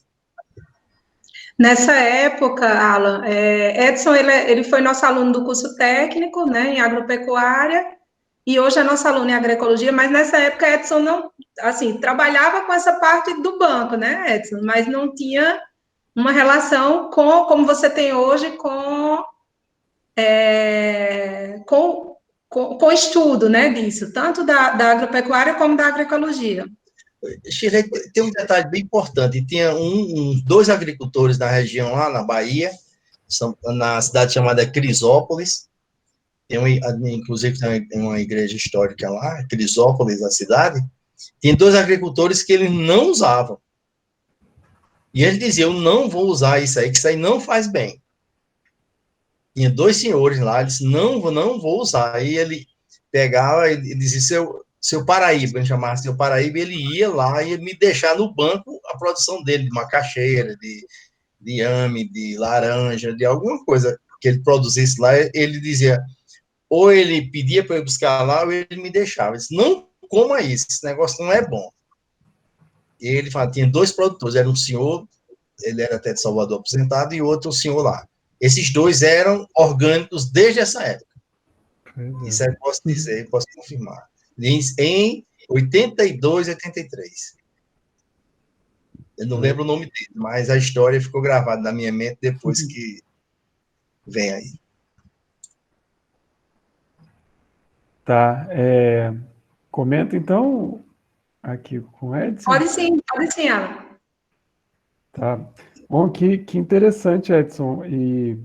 Nessa época, Alan, Edson, ele foi nosso aluno do curso técnico, né, em agropecuária, e hoje é nosso aluno em agroecologia, mas nessa época Edson não, assim, trabalhava com essa parte do banco, né, Edson, mas não tinha uma relação como você tem hoje, com o estudo, né, disso, tanto da agropecuária como da agroecologia. Chile tem um detalhe bem importante, tinha dois agricultores na região lá, na Bahia, na cidade chamada Crisópolis, inclusive tem uma igreja histórica lá, Crisópolis, a cidade, tem dois agricultores que eles não usavam. E ele dizia, eu não vou usar isso aí, que isso aí não faz bem. Tinha dois senhores lá, eles não vou usar. Aí ele pegava e dizia, seu Paraíba, ele chamava seu Paraíba, ele ia lá e ia me deixar no banco a produção dele, de macaxeira, de inhame, de laranja, de alguma coisa que ele produzisse lá, ele dizia, ou ele pedia para eu buscar lá, ou ele me deixava. Ele disse, não coma isso, esse negócio não é bom. E ele falava, tinha dois produtores, era um senhor, ele era até de Salvador aposentado, e outro senhor lá. Esses dois eram orgânicos desde essa época. Isso eu posso dizer, posso confirmar. Em 82, 83. Eu não lembro o nome dele, mas a história ficou gravada na minha mente depois que vem aí. Tá. Comenta, então, aqui com o Edson. Pode sim, Alan. Tá. Bom, que interessante, Edson. E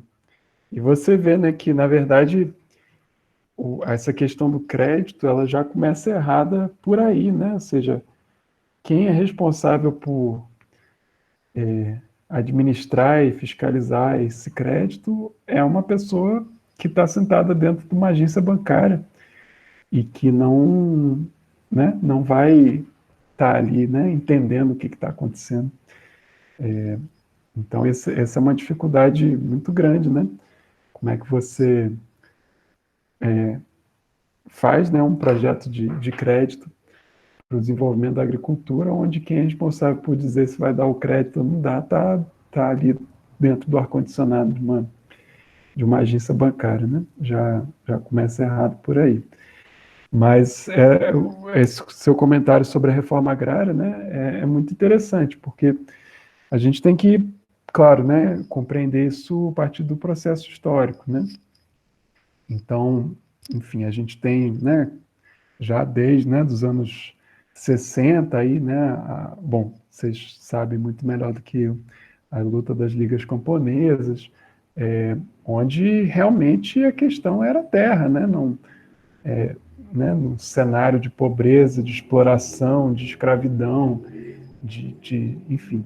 você vê, né, que, na verdade, essa questão do crédito, ela já começa errada por aí, né? Ou seja, quem é responsável por administrar e fiscalizar esse crédito é uma pessoa que está sentada dentro de uma agência bancária e que não, né, não vai estar ali, né, entendendo o que está acontecendo. Então, essa é uma dificuldade muito grande, né? Como é que você faz, né, um projeto de crédito para o desenvolvimento da agricultura, onde quem é responsável por dizer se vai dar o crédito ou não dá, tá ali dentro do ar-condicionado de uma agência bancária, né? Já começa errado por aí. Mas esse seu comentário sobre a reforma agrária, né, é muito interessante, porque a gente tem que, claro, né, compreender isso a partir do processo histórico, né? Então, enfim, a gente tem, né, já desde, né, dos anos 60 aí, né, bom, vocês sabem muito melhor do que eu, a luta das ligas camponesas, onde realmente a questão era terra, né, não, né, num cenário de pobreza, de exploração, de escravidão, enfim,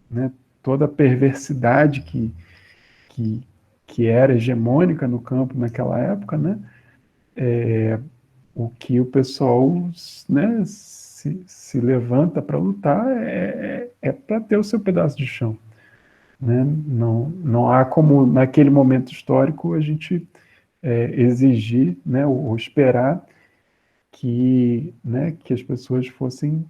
né, toda a perversidade que era hegemônica no campo naquela época, né, o que o pessoal, né, se levanta para lutar é para ter o seu pedaço de chão. Né? Não há como, naquele momento histórico, a gente exigir, né, ou esperar né, que as pessoas fossem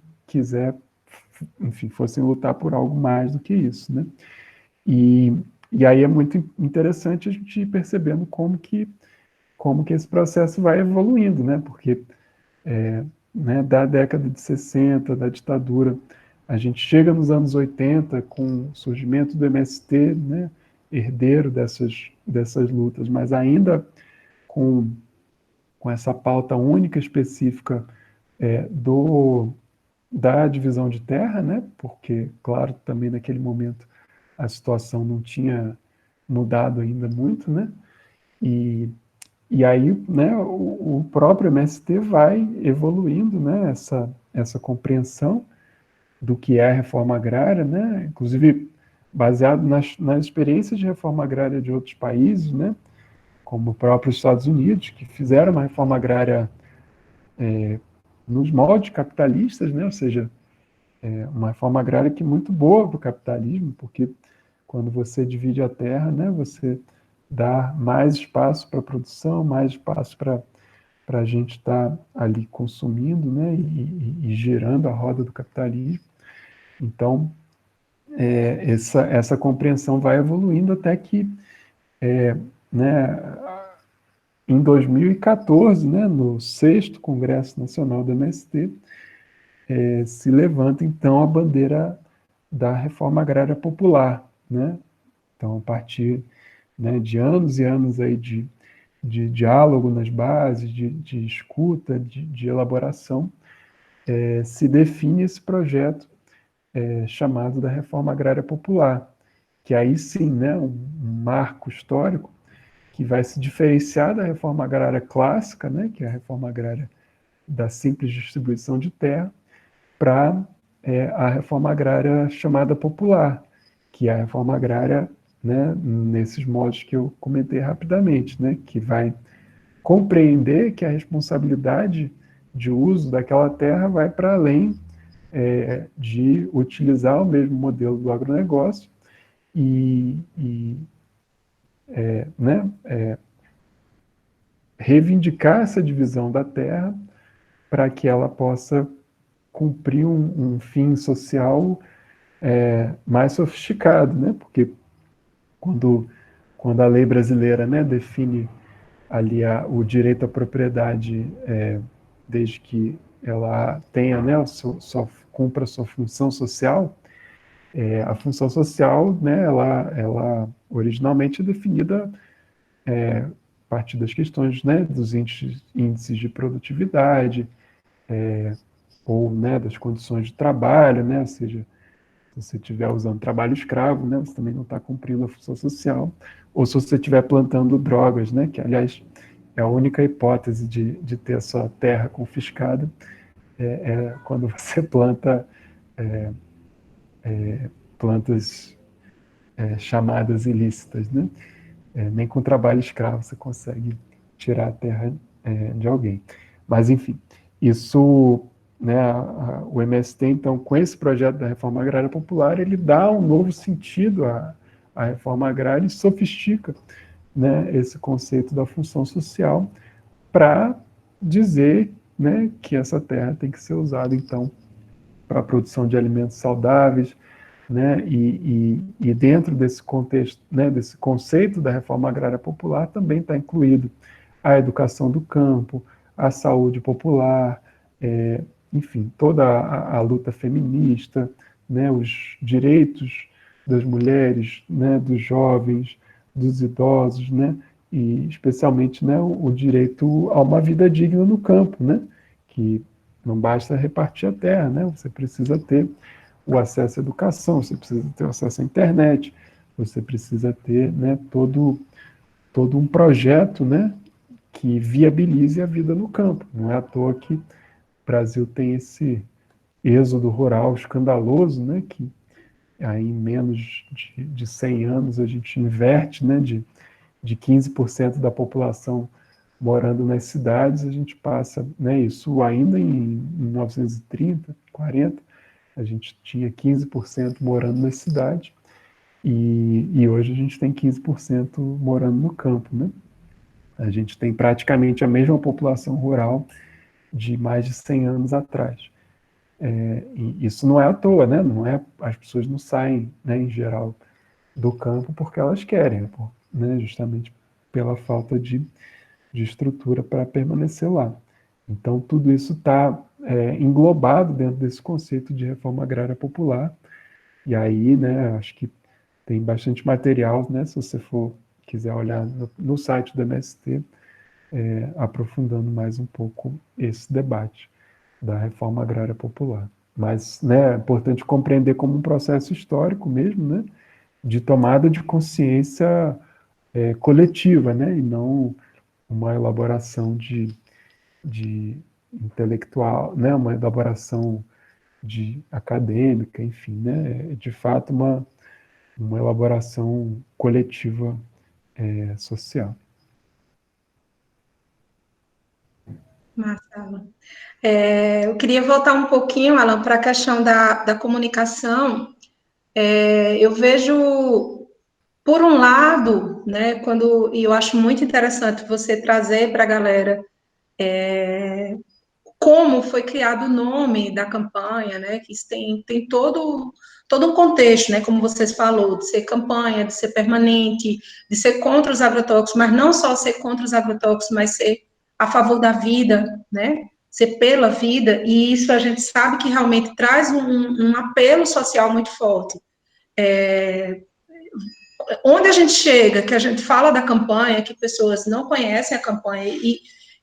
lutar por algo mais do que isso. Né? E aí é muito interessante a gente ir percebendo como que esse processo vai evoluindo, né? Porque né, da década de 60, da ditadura, a gente chega nos anos 80 com o surgimento do MST, né, herdeiro dessas lutas, mas ainda com essa pauta única específica da divisão de terra, né, porque, claro, também naquele momento a situação não tinha mudado ainda muito, né? E aí, né, o próprio MST vai evoluindo, né, essa compreensão do que é a reforma agrária, né, inclusive baseado nas experiências de reforma agrária de outros países, né, como o próprio Estados Unidos, que fizeram uma reforma agrária nos moldes capitalistas, né, ou seja, uma reforma agrária que é muito boa para o capitalismo, porque quando você divide a terra, né, você dá mais espaço para a produção, mais espaço para a gente estar ali consumindo, né, e girando a roda do capitalismo. Então, essa compreensão vai evoluindo até que, né, em 2014, né, no 6º Congresso Nacional do MST, se levanta, então, a bandeira da reforma agrária popular, né? Então, a partir, né, de anos e anos aí de diálogo nas bases, de escuta, de elaboração, se define esse projeto chamado da Reforma Agrária Popular, que aí sim, né, um marco histórico que vai se diferenciar da reforma agrária clássica, né, que é a reforma agrária da simples distribuição de terra, para a reforma agrária chamada popular, que é a reforma agrária, né, nesses modos que eu comentei rapidamente, né, que vai compreender que a responsabilidade de uso daquela terra vai para além de utilizar o mesmo modelo do agronegócio né, reivindicar essa divisão da terra para que ela possa cumprir um fim social mais sofisticado, né? Porque quando a lei brasileira, né, define ali o direito à propriedade, desde que ela tenha, né, cumpra a sua função social, a função social, né, ela originalmente é definida a partir das questões, né, dos índices de produtividade, ou, né, das condições de trabalho, né, ou seja, se você estiver usando trabalho escravo, né, você também não está cumprindo a função social, ou se você estiver plantando drogas, né, que, aliás, é a única hipótese de ter a sua terra confiscada, quando você planta plantas chamadas ilícitas, né? Nem com trabalho escravo você consegue tirar a terra de alguém. Mas, enfim, isso, né, o MST, então, com esse projeto da Reforma Agrária Popular, ele dá um novo sentido à reforma agrária e sofistica, né, esse conceito da função social para dizer, né, que essa terra tem que ser usada, então, para a produção de alimentos saudáveis, né, e dentro desse contexto, né, desse conceito da reforma agrária popular, também está incluído a educação do campo, a saúde popular, enfim, toda a luta feminista, né, os direitos das mulheres, né, dos jovens, dos idosos, né, e especialmente, né, o direito a uma vida digna no campo, né, que não basta repartir a terra, né, você precisa ter o acesso à educação, você precisa ter o acesso à internet, você precisa ter, né, todo um projeto, né, que viabilize a vida no campo. Não é à toa que o Brasil tem esse êxodo rural escandaloso, né, que aí em menos de 100 anos a gente inverte, né, de 15% da população morando nas cidades, a gente passa, né, isso ainda em 1930, 40, a gente tinha 15% morando nas cidades, e hoje a gente tem 15% morando no campo, né? A gente tem praticamente a mesma população rural de mais de 100 anos atrás. E isso não é à toa, né? As pessoas não saem, né, em geral, do campo porque elas querem, né, justamente pela falta de estrutura para permanecer lá. Então, tudo isso está englobado dentro desse conceito de reforma agrária popular. E aí, né, acho que tem bastante material, né, se você quiser olhar no site do MST, aprofundando mais um pouco esse debate da reforma agrária popular. Mas, né, é importante compreender como um processo histórico mesmo, né, de tomada de consciência coletiva, né? E não uma elaboração de intelectual, né? Uma elaboração de acadêmica, enfim, né? É de fato uma elaboração coletiva social. Marcelo. Eu queria voltar um pouquinho, Alan, para a questão da comunicação. Eu vejo, por um lado, né, e eu acho muito interessante você trazer para a galera como foi criado o nome da campanha, né, que isso tem todo um contexto, né, como vocês falou, de ser campanha, de ser permanente, de ser contra os agrotóxicos, mas não só ser contra os agrotóxicos, mas ser a favor da vida, né, ser pela vida, e isso a gente sabe que realmente traz um apelo social muito forte. Onde a gente chega, que a gente fala da campanha, que pessoas não conhecem a campanha,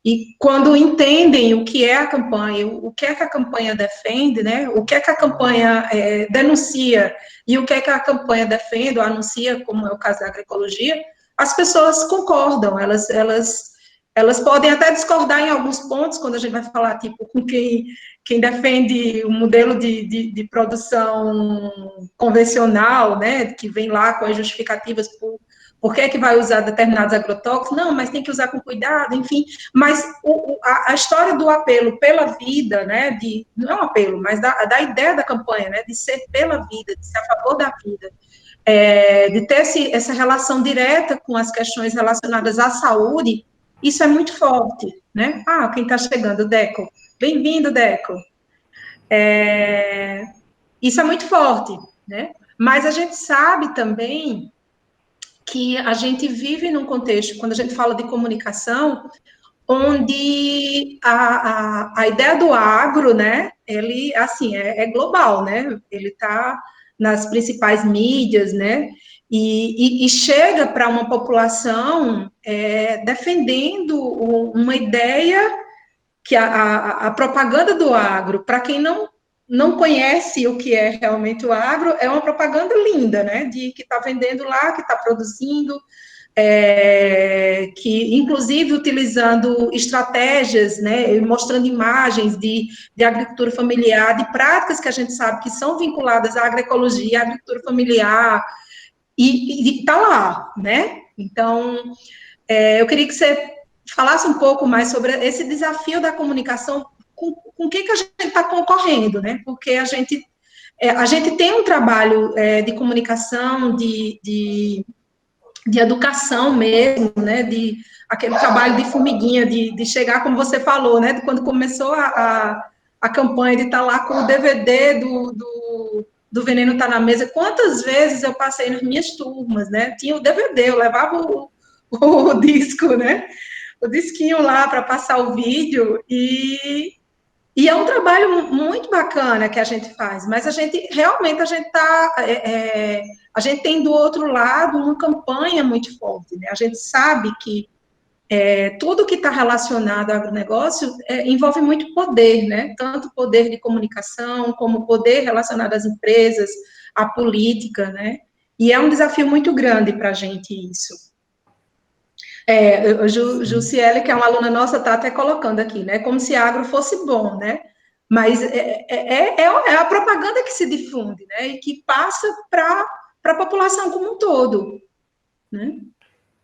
e quando entendem o que é a campanha, o que é que a campanha defende, né, o que é que a campanha denuncia, e o que é que a campanha defende ou anuncia, como é o caso da agroecologia, as pessoas concordam, elas podem até discordar em alguns pontos, quando a gente vai falar, tipo, com quem defende o modelo de produção convencional, né, que vem lá com as justificativas por que vai usar determinados agrotóxicos, não, mas tem que usar com cuidado, enfim, mas a história do apelo pela vida, né, não é um apelo, mas da ideia da campanha, né, de ser pela vida, de ser a favor da vida, de ter essa relação direta com as questões relacionadas à saúde, isso é muito forte, né? Quem está chegando, Deco. Bem-vindo, Deco. Isso é muito forte, né? Mas a gente sabe também que a gente vive num contexto, quando a gente fala de comunicação, onde a ideia do agro, né, ele, assim, é global, né, ele está nas principais mídias, né, e chega para uma população defendendo uma ideia que a propaganda do agro, para quem não conhece o que é realmente o agro, é uma propaganda linda, né, de que está vendendo lá, que está produzindo, que, inclusive, utilizando estratégias, né, mostrando imagens de agricultura familiar, de práticas que a gente sabe que são vinculadas à agroecologia, à agricultura familiar, e está lá, né? Então, eu queria que você falasse um pouco mais sobre esse desafio da comunicação, com o que a gente está concorrendo, né? Porque a gente tem um trabalho de comunicação, de educação mesmo, né, aquele trabalho de formiguinha, de chegar, como você falou, né, de quando começou a campanha de estar lá com o DVD do Veneno Tá na Mesa, quantas vezes eu passei nas minhas turmas, né, tinha o DVD, eu levava o disco, né, o disquinho lá para passar o vídeo, e é um trabalho muito bacana que a gente faz, mas a gente está, a gente tem do outro lado uma campanha muito forte, né? A gente sabe que tudo que está relacionado ao agronegócio envolve muito poder, né? Tanto poder de comunicação, como poder relacionado às empresas, à política, né? E é um desafio muito grande para a gente isso. Jussiele, que é uma aluna nossa, está até colocando aqui, né? Como se agro fosse bom, né? Mas é a propaganda que se difunde, né? E que passa para a população como um todo, né?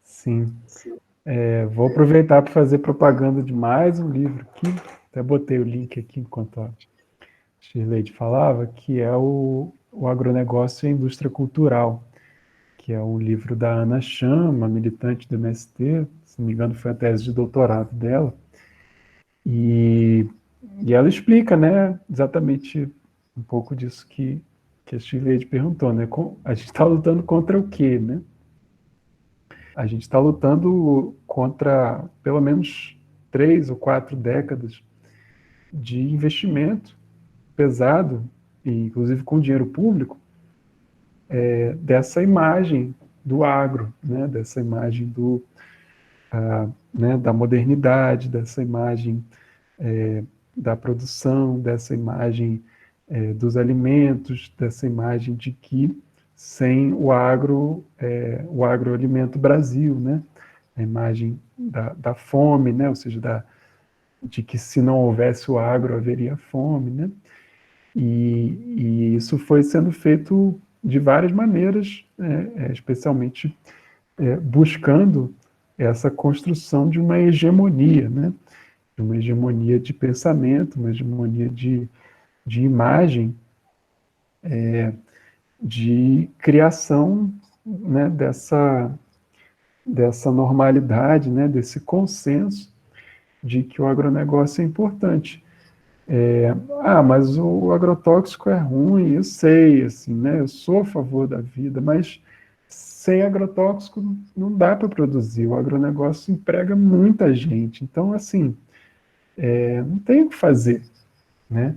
Sim. Vou aproveitar para fazer propaganda de mais um livro aqui. Até botei o link aqui enquanto a Shirley falava, que é o Agronegócio e a Indústria Cultural, que é um livro da Ana Chan, uma militante do MST, se não me engano foi a tese de doutorado dela, e ela explica, né, exatamente um pouco disso que a Shirley perguntou, né, a gente está lutando contra o quê, né? A gente está lutando contra pelo menos 3 ou 4 décadas de investimento pesado, inclusive com dinheiro público, dessa imagem do agro, né, dessa imagem né, da modernidade, dessa imagem da produção, dessa imagem dos alimentos, dessa imagem de que sem o agroalimento Brasil, né? A imagem da fome, né? Ou seja, de que se não houvesse o agro, haveria fome, né? E isso foi sendo feito de várias maneiras, especialmente buscando essa construção de uma hegemonia, né? De uma hegemonia de pensamento, uma hegemonia de imagem, de criação, né, dessa normalidade, né, desse consenso de que o agronegócio é importante. Mas o agrotóxico é ruim, eu sei, assim, né, eu sou a favor da vida, mas sem agrotóxico não dá para produzir, o agronegócio emprega muita gente, então, assim, não tem o que fazer, né?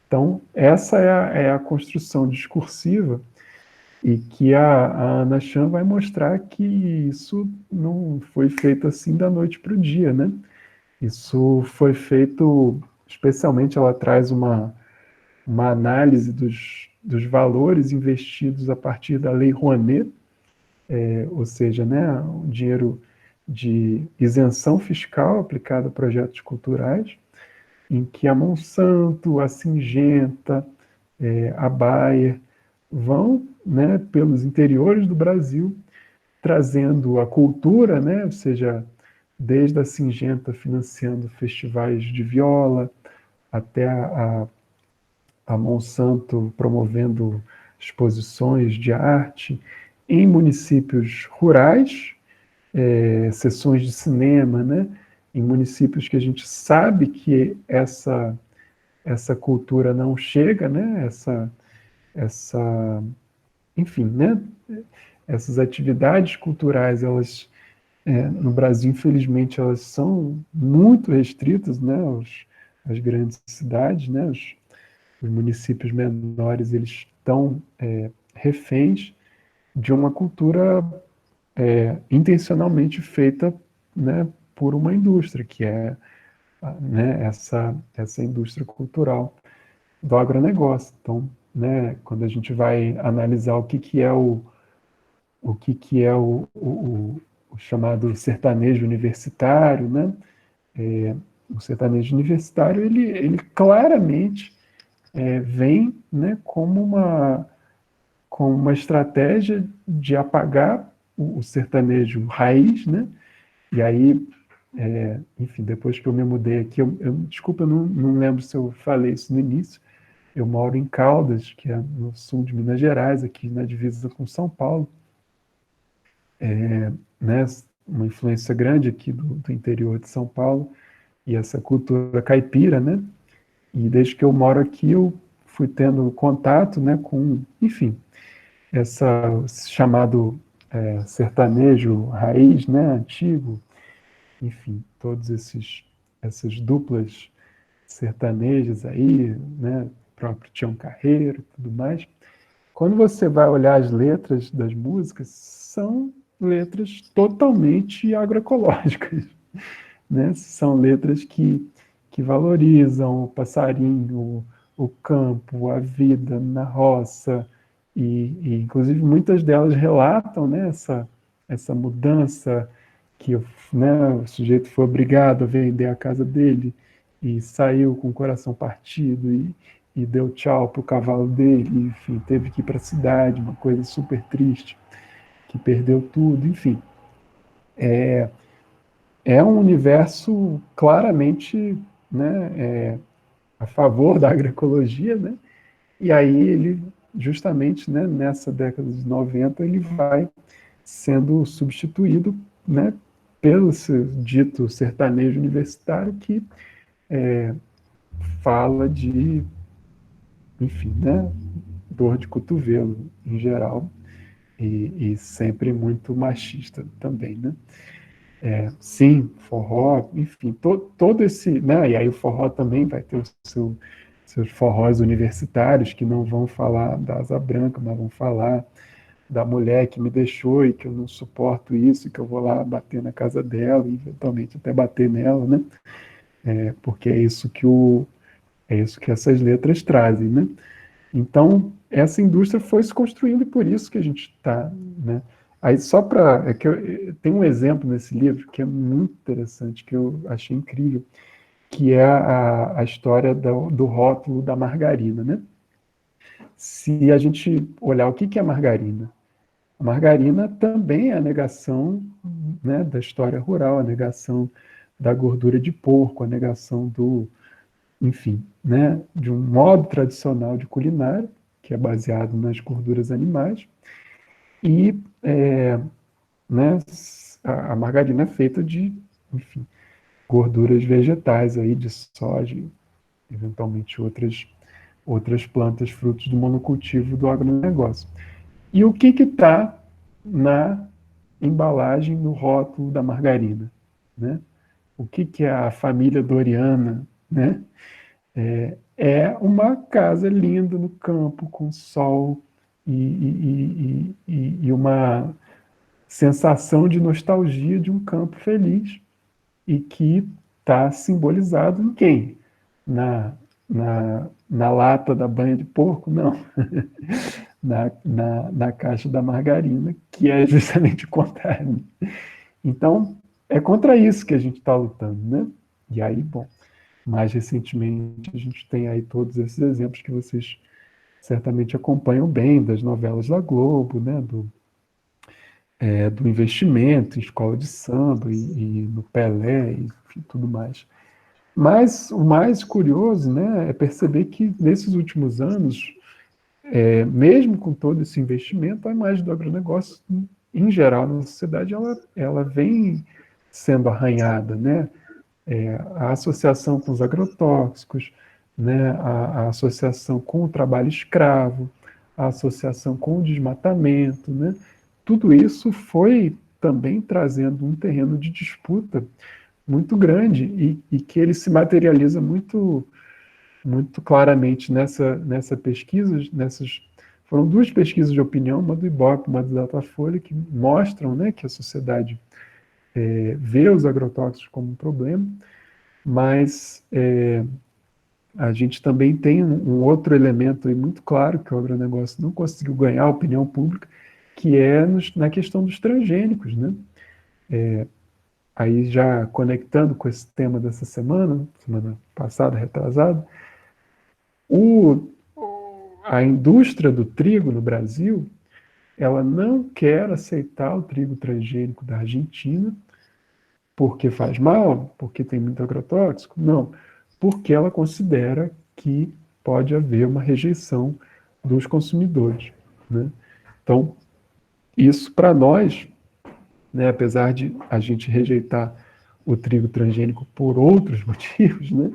Então, essa é a construção discursiva e que a Ana Chan vai mostrar que isso não foi feito assim da noite para o dia, né? Isso foi feito, especialmente ela traz uma análise dos valores investidos a partir da Lei Rouanet, ou seja, né, o dinheiro de isenção fiscal aplicado a projetos culturais, em que a Monsanto, a Syngenta, a Bayer vão, né, pelos interiores do Brasil, trazendo a cultura, né, ou seja, desde a Syngenta financiando festivais de viola, até a Monsanto promovendo exposições de arte em municípios rurais, sessões de cinema, né, em municípios que a gente sabe que essa cultura não chega, né, enfim, né, essas atividades culturais, elas, no Brasil, infelizmente, elas são muito restritas, né, às grandes cidades, né, os municípios menores, eles estão reféns de uma cultura intencionalmente feita, né, por uma indústria, que é, né, essa indústria cultural do agronegócio. Então, né, quando a gente vai analisar o que é o chamado sertanejo universitário, né, o sertanejo universitário, ele claramente vem, né, como uma estratégia de apagar o sertanejo raiz, né? E aí, enfim, depois que eu me mudei aqui, desculpa, eu não lembro se eu falei isso no início, eu moro em Caldas, que é no sul de Minas Gerais, aqui na divisa com São Paulo, né? Uma influência grande aqui do interior de São Paulo, e essa cultura caipira, né? E desde que eu moro aqui, eu fui tendo contato, né, com, enfim, esse chamado sertanejo raiz, né, antigo, enfim, todos essas duplas sertanejas aí, né, próprio Tião Carreiro e tudo mais. Quando você vai olhar as letras das músicas, são letras totalmente agroecológicas, né? São letras que valorizam o passarinho, o campo, a vida na roça, e inclusive muitas delas relatam, né, essa mudança que, né, o sujeito foi obrigado a vender a casa dele e saiu com o coração partido e deu tchau para o cavalo dele, enfim, teve que ir para a cidade, uma coisa super triste, que perdeu tudo, enfim. É um universo claramente, né, a favor da agroecologia, né? E aí ele, justamente, né, nessa década de 90, ele vai sendo substituído, né, pelo dito sertanejo universitário, que fala de, enfim, né, dor de cotovelo em geral, e sempre muito machista também, né? Sim, forró, enfim, todo esse, né, e aí o forró também vai ter seus forrós universitários, que não vão falar da asa branca, mas vão falar da mulher que me deixou e que eu não suporto isso, que eu vou lá bater na casa dela e eventualmente até bater nela, né? Porque é isso que essas letras trazem, né? Então, essa indústria foi se construindo e por isso que a gente está, né? Aí só para... tem um exemplo nesse livro que é muito interessante, que eu achei incrível, que é a história do rótulo da margarina, né? Se a gente olhar o que é a margarina também é a negação, né, da história rural, a negação da gordura de porco, a negação do, enfim, né, de um modo tradicional de culinária, que é baseado nas gorduras animais, e né, a margarina é feita de, enfim, gorduras vegetais aí, de soja, eventualmente outras plantas, frutos do monocultivo do agronegócio. E o que está na embalagem, no rótulo da margarina? Né? O que é a família Doriana? Né? É uma casa linda no campo, com sol e uma sensação de nostalgia de um campo feliz e que está simbolizado em quem? Na lata da banha de porco? Não. Na caixa da margarina, que é justamente o contrário. Então, é contra isso que a gente está lutando, né? E aí, bom, mais recentemente a gente tem aí todos esses exemplos que vocês certamente acompanham bem, das novelas da Globo, né? Do investimento em escola de samba e no Pelé, e enfim, tudo mais. Mas o mais curioso, né, é perceber que nesses últimos anos, mesmo com todo esse investimento, a imagem do agronegócio, em geral, na sociedade, ela vem sendo arranhada, né? A associação com os agrotóxicos, né? A associação com o trabalho escravo, a associação com o desmatamento, né? Tudo isso foi também trazendo um terreno de disputa muito grande e que ele se materializa muito claramente nessa pesquisa, foram duas pesquisas de opinião, uma do Ibope, uma do Datafolha, que mostram, né, que a sociedade vê os agrotóxicos como um problema, mas a gente também tem um outro elemento aí muito claro que o agronegócio não conseguiu ganhar a opinião pública, que é na questão dos transgênicos, né? Aí já conectando com esse tema dessa semana passada, retrasada, a indústria do trigo no Brasil, ela não quer aceitar o trigo transgênico da Argentina, porque faz mal, porque tem muito agrotóxico, não, porque ela considera que pode haver uma rejeição dos consumidores, né? Então, isso para nós, né, apesar de a gente rejeitar o trigo transgênico por outros motivos, né,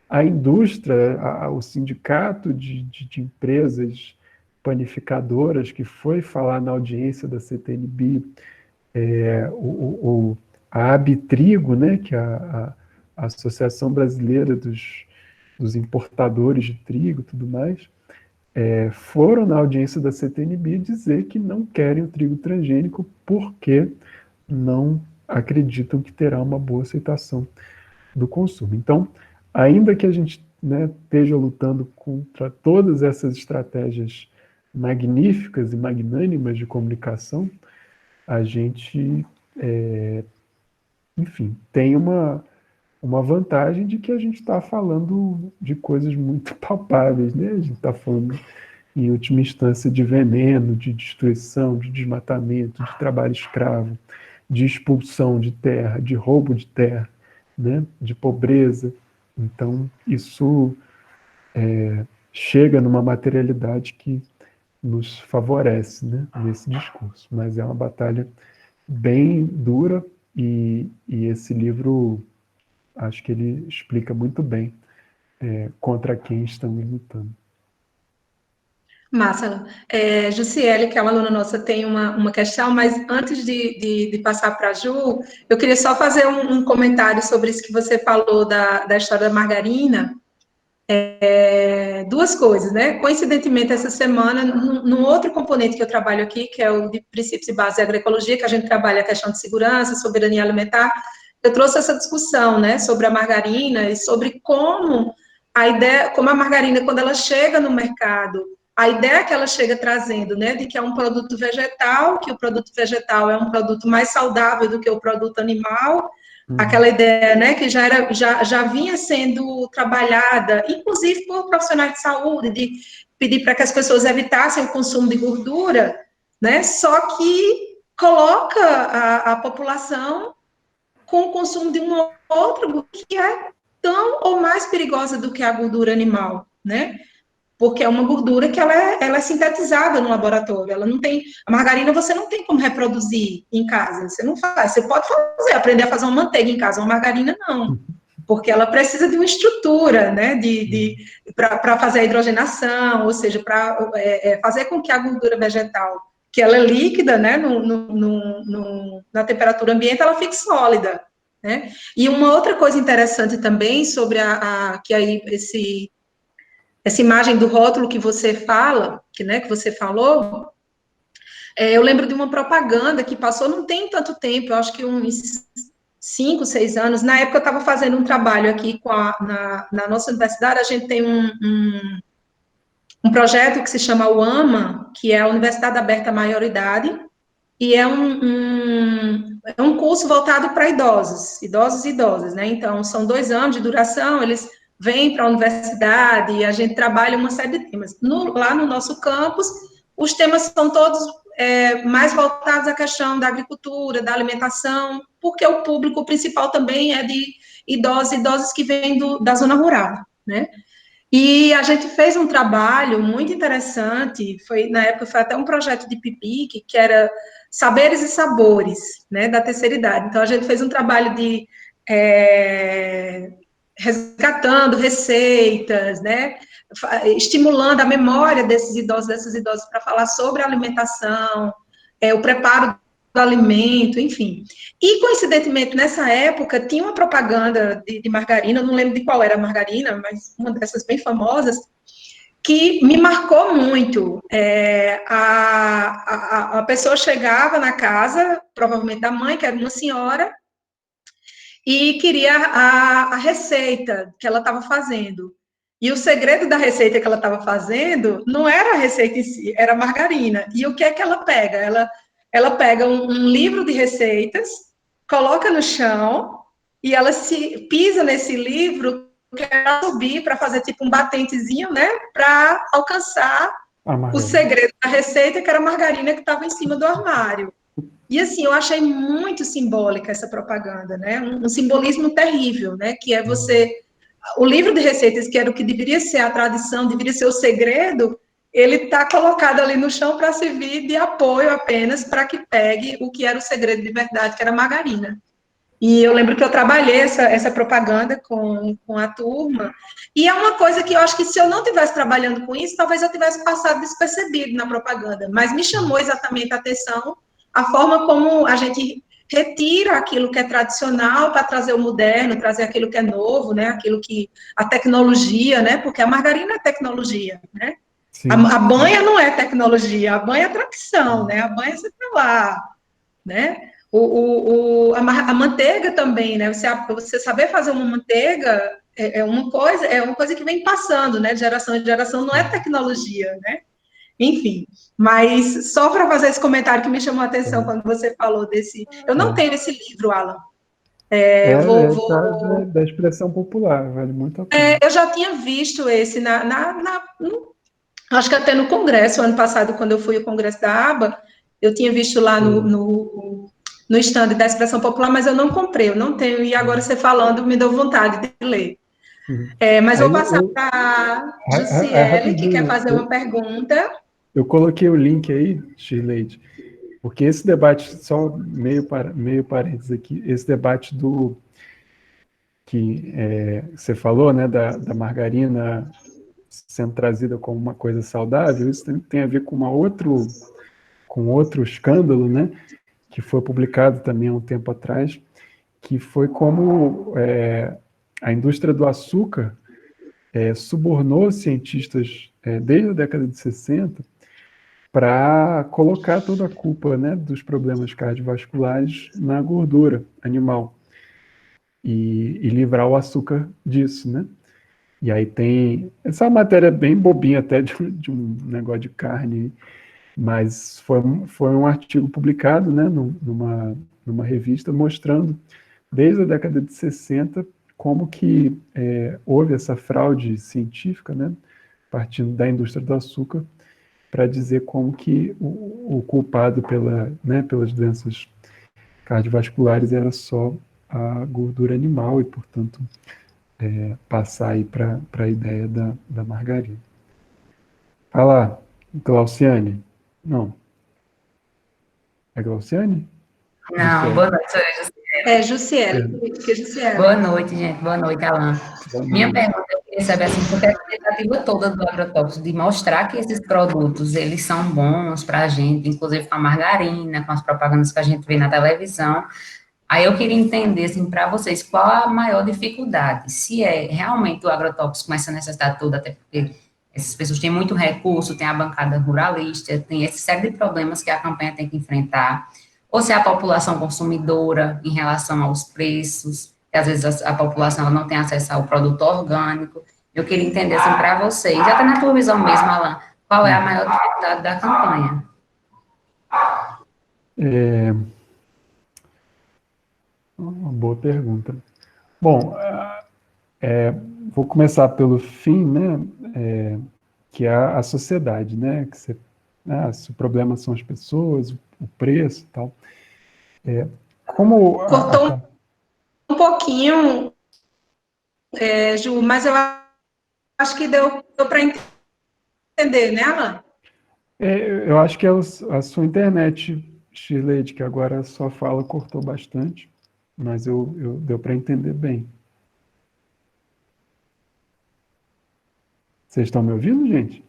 a indústria, o sindicato de empresas panificadoras que foi falar na audiência da CTNB, a Abitrigo, né, que é a Associação Brasileira dos Importadores de Trigo e tudo mais, foram na audiência da CTNB dizer que não querem o trigo transgênico porque não acreditam que terá uma boa aceitação do consumo. Então, ainda que a gente, né, esteja lutando contra todas essas estratégias magníficas e magnânimas de comunicação, a gente, enfim, tem uma vantagem de que a gente está falando de coisas muito palpáveis, né? A gente está falando, em última instância, de veneno, de destruição, de desmatamento, de trabalho escravo, de expulsão de terra, de roubo de terra, né? De pobreza. Então, isso chega numa materialidade que nos favorece, né, nesse discurso. Mas é uma batalha bem dura e esse livro, acho que ele explica muito bem contra quem estamos lutando. Massa. Jussiele, que é uma aluna nossa, tem uma questão, mas antes de passar para a Ju, eu queria só fazer um comentário sobre isso que você falou da história da margarina. Duas coisas, né? Coincidentemente, essa semana, num outro componente que eu trabalho aqui, que é o de princípios e bases da agroecologia, que a gente trabalha a questão de segurança, soberania alimentar, eu trouxe essa discussão, né, sobre a margarina e sobre como a margarina, quando ela chega no mercado, a ideia que ela chega trazendo, né, de que é um produto vegetal, que o produto vegetal é um produto mais saudável do que o produto animal, aquela ideia, né, que já vinha sendo trabalhada, inclusive por profissionais de saúde, de pedir para que as pessoas evitassem o consumo de gordura, né, só que coloca a população com o consumo de uma outra gordura que é tão ou mais perigosa do que a gordura animal, né? Porque é uma gordura que ela é sintetizada no laboratório, ela não tem, a margarina você não tem como reproduzir em casa, você não faz, você pode fazer, aprender a fazer uma manteiga em casa, uma margarina não, porque ela precisa de uma estrutura, né, para fazer a hidrogenação, ou seja, para fazer com que a gordura vegetal, que ela é líquida, né, na temperatura ambiente, ela fique sólida, né? E uma outra coisa interessante também sobre que aí essa imagem do rótulo que você fala, que você falou, eu lembro de uma propaganda que passou não tem tanto tempo, eu acho que uns 5, 6 anos. Na época eu estava fazendo um trabalho aqui na nossa universidade, a gente tem um projeto que se chama UAMA, que é a Universidade Aberta à Maioridade, e é um curso voltado para idosos e idosas, né? Então, são 2 anos de duração, eles vêm para a universidade e a gente trabalha uma série de temas. Lá no nosso campus, os temas são todos mais voltados à questão da agricultura, da alimentação, porque o público principal também é de idosos e idosas que vêm da zona rural, né? E a gente fez um trabalho muito interessante, na época foi até um projeto de PIPIC, que era Saberes e Sabores, né, da terceira idade. Então, a gente fez um trabalho de resgatando receitas, né, estimulando a memória desses idosos, dessas idosas para falar sobre a alimentação, o preparo do alimento, enfim. E, coincidentemente, nessa época, tinha uma propaganda de margarina, eu não lembro de qual era a margarina, mas uma dessas bem famosas, que me marcou muito. A pessoa chegava na casa, provavelmente da mãe, que era uma senhora, e queria a receita que ela estava fazendo. E o segredo da receita que ela estava fazendo não era a receita em si, era a margarina. E o que é que ela pega? Ela pega um livro de receitas, coloca no chão, e ela se pisa nesse livro, quer subir para fazer tipo um batentezinho, né? Para alcançar o segredo da receita, que era a margarina que estava em cima do armário. E assim, eu achei muito simbólica essa propaganda, né? Um simbolismo terrível, né? Que é o livro de receitas, que era o que deveria ser a tradição, deveria ser o segredo, ele está colocado ali no chão para servir de apoio apenas para que pegue o que era o segredo de verdade, que era a margarina. E eu lembro que eu trabalhei essa propaganda com a turma, e é uma coisa que eu acho que se eu não estivesse trabalhando com isso, talvez eu tivesse passado despercebido na propaganda, mas me chamou exatamente a atenção a forma como a gente retira aquilo que é tradicional para trazer o moderno, trazer aquilo que é novo, né, aquilo que a tecnologia, né, porque a margarina é tecnologia, né? A banha não é tecnologia, a banha é tradição, né? A banha você tá lá, né? A manteiga também, né? Você saber fazer uma manteiga é uma coisa que vem passando, né? De geração em geração, não é tecnologia, né? Enfim, mas só para fazer esse comentário que me chamou a atenção quando você falou desse. Eu não tenho esse livro, Alan. Da expressão popular, vale muito a pena. Eu já tinha visto esse acho que até no congresso, ano passado, quando eu fui ao congresso da ABA, eu tinha visto lá no stand da expressão popular, mas eu não comprei, eu não tenho, e agora você falando, me deu vontade de ler. Mas vou passar para a Jussiele, que quer fazer uma pergunta. Eu coloquei o link aí, Shirley, porque esse debate, só meio parênteses aqui, esse debate que você falou, né, da margarina sendo trazida como uma coisa saudável, isso tem a ver com outro escândalo, né, que foi publicado também há um tempo atrás, que foi como a indústria do açúcar subornou cientistas desde a década de 60 para colocar toda a culpa, né, dos problemas cardiovasculares na gordura animal e livrar o açúcar disso, né? E aí tem... Essa é uma matéria bem bobinha até de um negócio de carne, mas foi um artigo publicado, né, numa revista mostrando, desde a década de 60, como que houve essa fraude científica, né, partindo da indústria do açúcar, para dizer como que o culpado pelas doenças cardiovasculares era só a gordura animal e, portanto, passar aí para a ideia da margarina. Fala, Glauciane. Não. É Glauciane? Não, boa noite, sou eu, Jussiele. Jussiele, É. política Jussiele. Boa noite, gente. Boa noite, Alan. Boa Minha noite. pergunta, eu queria saber, assim, porque a tentativa toda do agrotóxico de mostrar que esses produtos, eles são bons para a gente, inclusive com a margarina, com as propagandas que a gente vê na televisão. Aí eu queria entender, assim, para vocês, qual a maior dificuldade? Se é realmente o agrotóxico com essa necessidade toda, até porque essas pessoas têm muito recurso, tem a bancada ruralista, tem essa série de problemas que a campanha tem que enfrentar, ou se é a população consumidora em relação aos preços, que às vezes a população ela não tem acesso ao produto orgânico. Eu queria entender, assim, para vocês, até na tua visão mesmo, Alan, qual é a maior dificuldade da campanha? Uma boa pergunta. Bom, vou começar pelo fim, né? Que é a sociedade, né? Se o problema são as pessoas, o preço e tal. Cortou um pouquinho, Ju, mas eu acho que deu para entender, né, Alan? Eu acho que é a sua internet, Shirley, que agora a sua fala cortou bastante, mas deu para entender bem. Vocês estão me ouvindo, gente?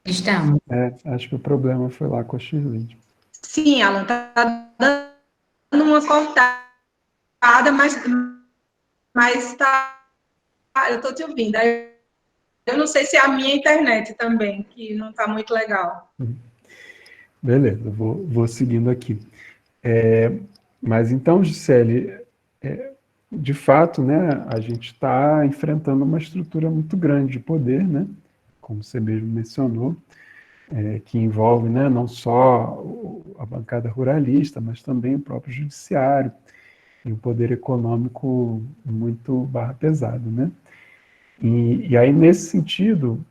Estamos. Acho que o problema foi lá com a Shirley. Sim, Alan, tá dando uma cortada, mas tá, eu estou te ouvindo. Eu não sei se é a minha internet também, que não está muito legal. Beleza, vou seguindo aqui. Mas então, Gisele, de fato, né, a gente está enfrentando uma estrutura muito grande de poder, né, como você mesmo mencionou, que envolve, né, não só a bancada ruralista, mas também o próprio judiciário e um poder econômico muito barra pesado, né? E aí, nesse sentido,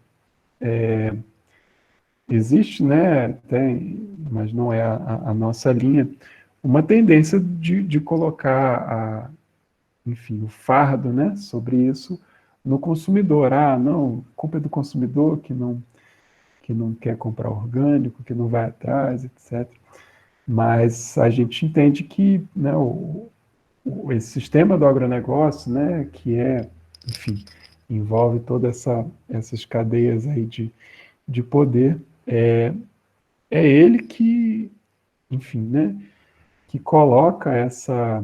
existe, né, mas não é a nossa linha, uma tendência de colocar, enfim, o fardo, né, sobre isso no consumidor. Não, culpa é do consumidor que não quer comprar orgânico, que não vai atrás, etc. Mas a gente entende que, né, esse sistema do agronegócio, né, que enfim, envolve todas essas cadeias aí de poder, é ele que, enfim, né, que coloca essa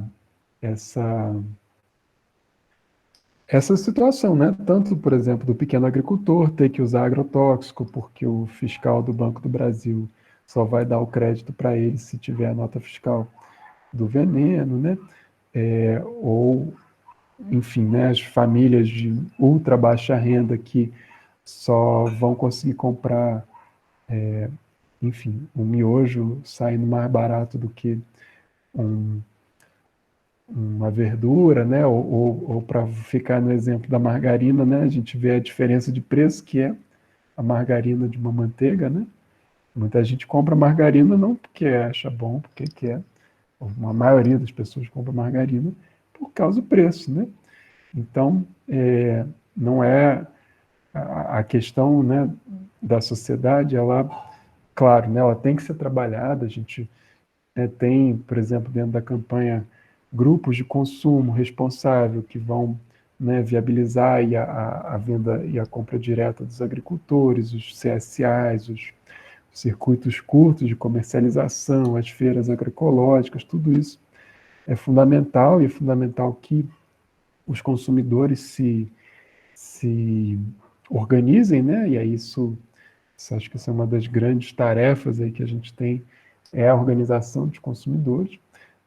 situação, né? Tanto, por exemplo, do pequeno agricultor ter que usar agrotóxico porque o fiscal do Banco do Brasil só vai dar o crédito para ele se tiver a nota fiscal do veneno, né? Ou, enfim, né, as famílias de ultra baixa renda que só vão conseguir comprar, enfim, um miojo saindo mais barato do que uma verdura, né? Ou para ficar no exemplo da margarina, né? A gente vê a diferença de preço que é a margarina de uma manteiga, né? Muita gente compra margarina não porque acha bom, porque quer. A maioria das pessoas compra margarina por causa do preço, né? Então, não é a questão, né, da sociedade, ela, claro, né, ela tem que ser trabalhada. A gente tem, por exemplo, dentro da campanha, grupos de consumo responsável que vão, né, viabilizar a venda e a compra direta dos agricultores, os CSAs, os circuitos curtos de comercialização, as feiras agroecológicas, tudo isso é fundamental, e é fundamental que os consumidores se organizem, né? E aí isso acho que isso é uma das grandes tarefas aí que a gente tem, é a organização dos consumidores.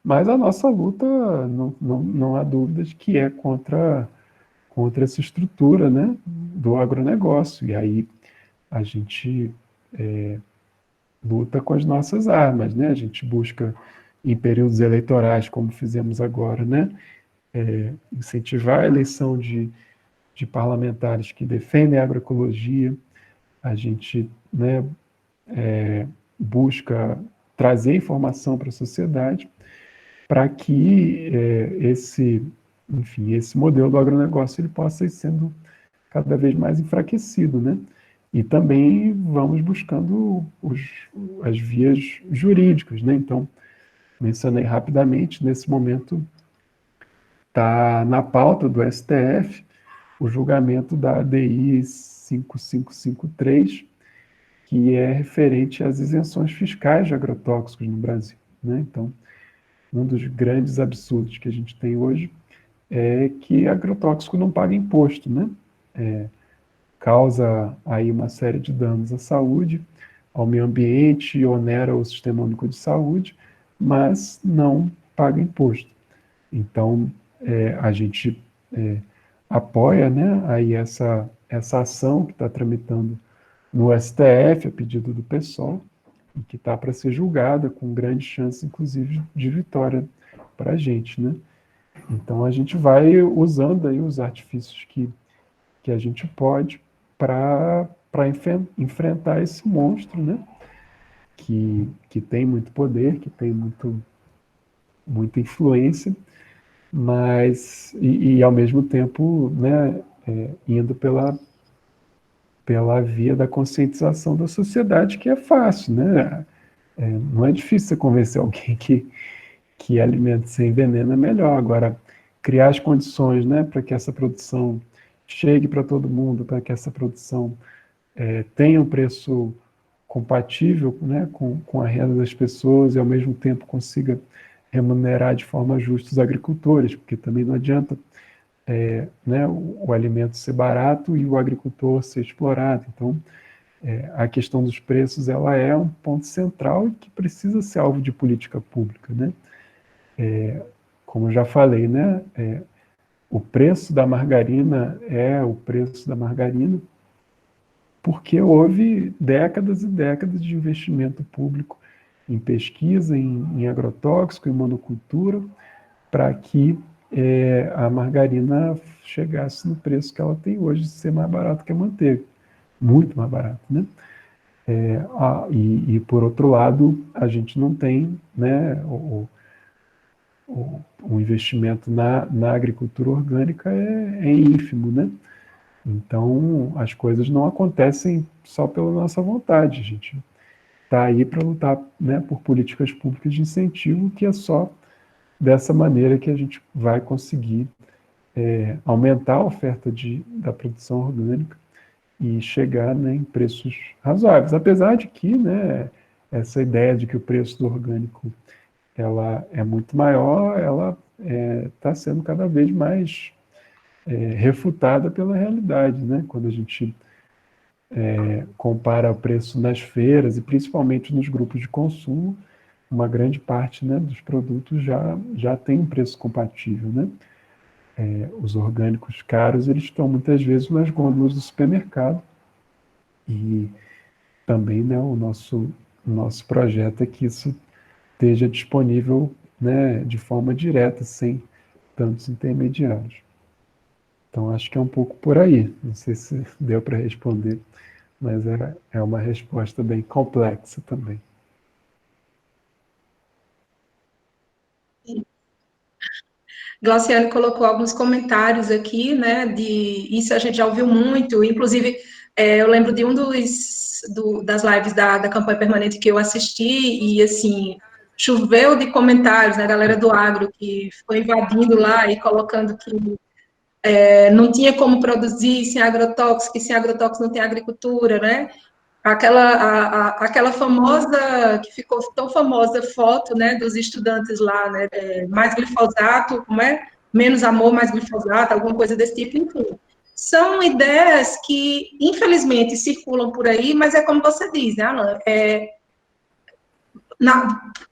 Mas a nossa luta, não há dúvidas, que é contra contra essa estrutura, né, do agronegócio. E aí a gente luta com as nossas armas, né? A gente busca, em períodos eleitorais, como fizemos agora, né, incentivar a eleição de parlamentares que defendem a agroecologia. A gente, né, busca trazer informação para a sociedade para que esse modelo do agronegócio ele possa ir sendo cada vez mais enfraquecido, né? E também vamos buscando as vias jurídicas, né? Então, mencionei rapidamente, nesse momento está na pauta do STF o julgamento da ADI 5553, que é referente às isenções fiscais de agrotóxicos no Brasil, né? Então, um dos grandes absurdos que a gente tem hoje é que agrotóxico não paga imposto, né? Causa aí uma série de danos à saúde, ao meio ambiente, onera o Sistema Único de Saúde, mas não paga imposto. Então, a gente apoia, né, aí essa ação que está tramitando no STF, a pedido do PSOL, e que está para ser julgada, com grande chance, inclusive, de vitória para a gente, né? Então, a gente vai usando aí os artifícios que a gente pode para enfrentar esse monstro, né? Que tem muito poder, que tem muita influência, mas, e ao mesmo tempo, né, indo pela via da conscientização da sociedade, que é fácil, né? Não é difícil você convencer alguém que alimento sem veneno é melhor. Agora, criar as condições, né, para que essa produção chegue para todo mundo, para que essa produção tenha um preço compatível, né, com a renda das pessoas e, ao mesmo tempo, consiga remunerar de forma justa os agricultores, porque também não adianta né, o alimento ser barato e o agricultor ser explorado. Então, a questão dos preços ela é um ponto central e que precisa ser alvo de política pública, né? Como eu já falei, né, o preço da margarina é o preço da margarina porque houve décadas e décadas de investimento público em pesquisa, em agrotóxico, em monocultura, para que a margarina chegasse no preço que ela tem hoje, de ser mais barato que a manteiga. Muito mais barato, né? E por outro lado, a gente não tem, né, o investimento na agricultura orgânica é ínfimo, né? Então, as coisas não acontecem só pela nossa vontade. A gente está aí para lutar, né, por políticas públicas de incentivo, que é só dessa maneira que a gente vai conseguir aumentar a oferta da produção orgânica e chegar, né, em preços razoáveis. Apesar de que, né, essa ideia de que o preço do orgânico ela é muito maior, ela está sendo cada vez mais refutada pela realidade, né? Quando a gente compara o preço nas feiras e principalmente nos grupos de consumo, uma grande parte, né, dos produtos já tem um preço compatível, né? Os orgânicos caros, eles estão muitas vezes nas gôndolas do supermercado e também, né, o nosso projeto é que isso esteja disponível, né, de forma direta, sem tantos intermediários. Então, acho que é um pouco por aí. Não sei se deu para responder, mas é uma resposta bem complexa também. Glauciane colocou alguns comentários aqui, né, isso a gente já ouviu muito, inclusive, eu lembro de das lives da campanha permanente que eu assisti, e, assim, choveu de comentários, né, a galera do agro que foi invadindo lá e colocando que não tinha como produzir sem agrotóxico, que sem agrotóxico não tem agricultura, né, aquela famosa, que ficou tão famosa foto, né, dos estudantes lá, né, mais glifosato, como é? Menos amor, mais glifosato, alguma coisa desse tipo, enfim. São ideias que, infelizmente, circulam por aí, mas é como você diz, né, Alan?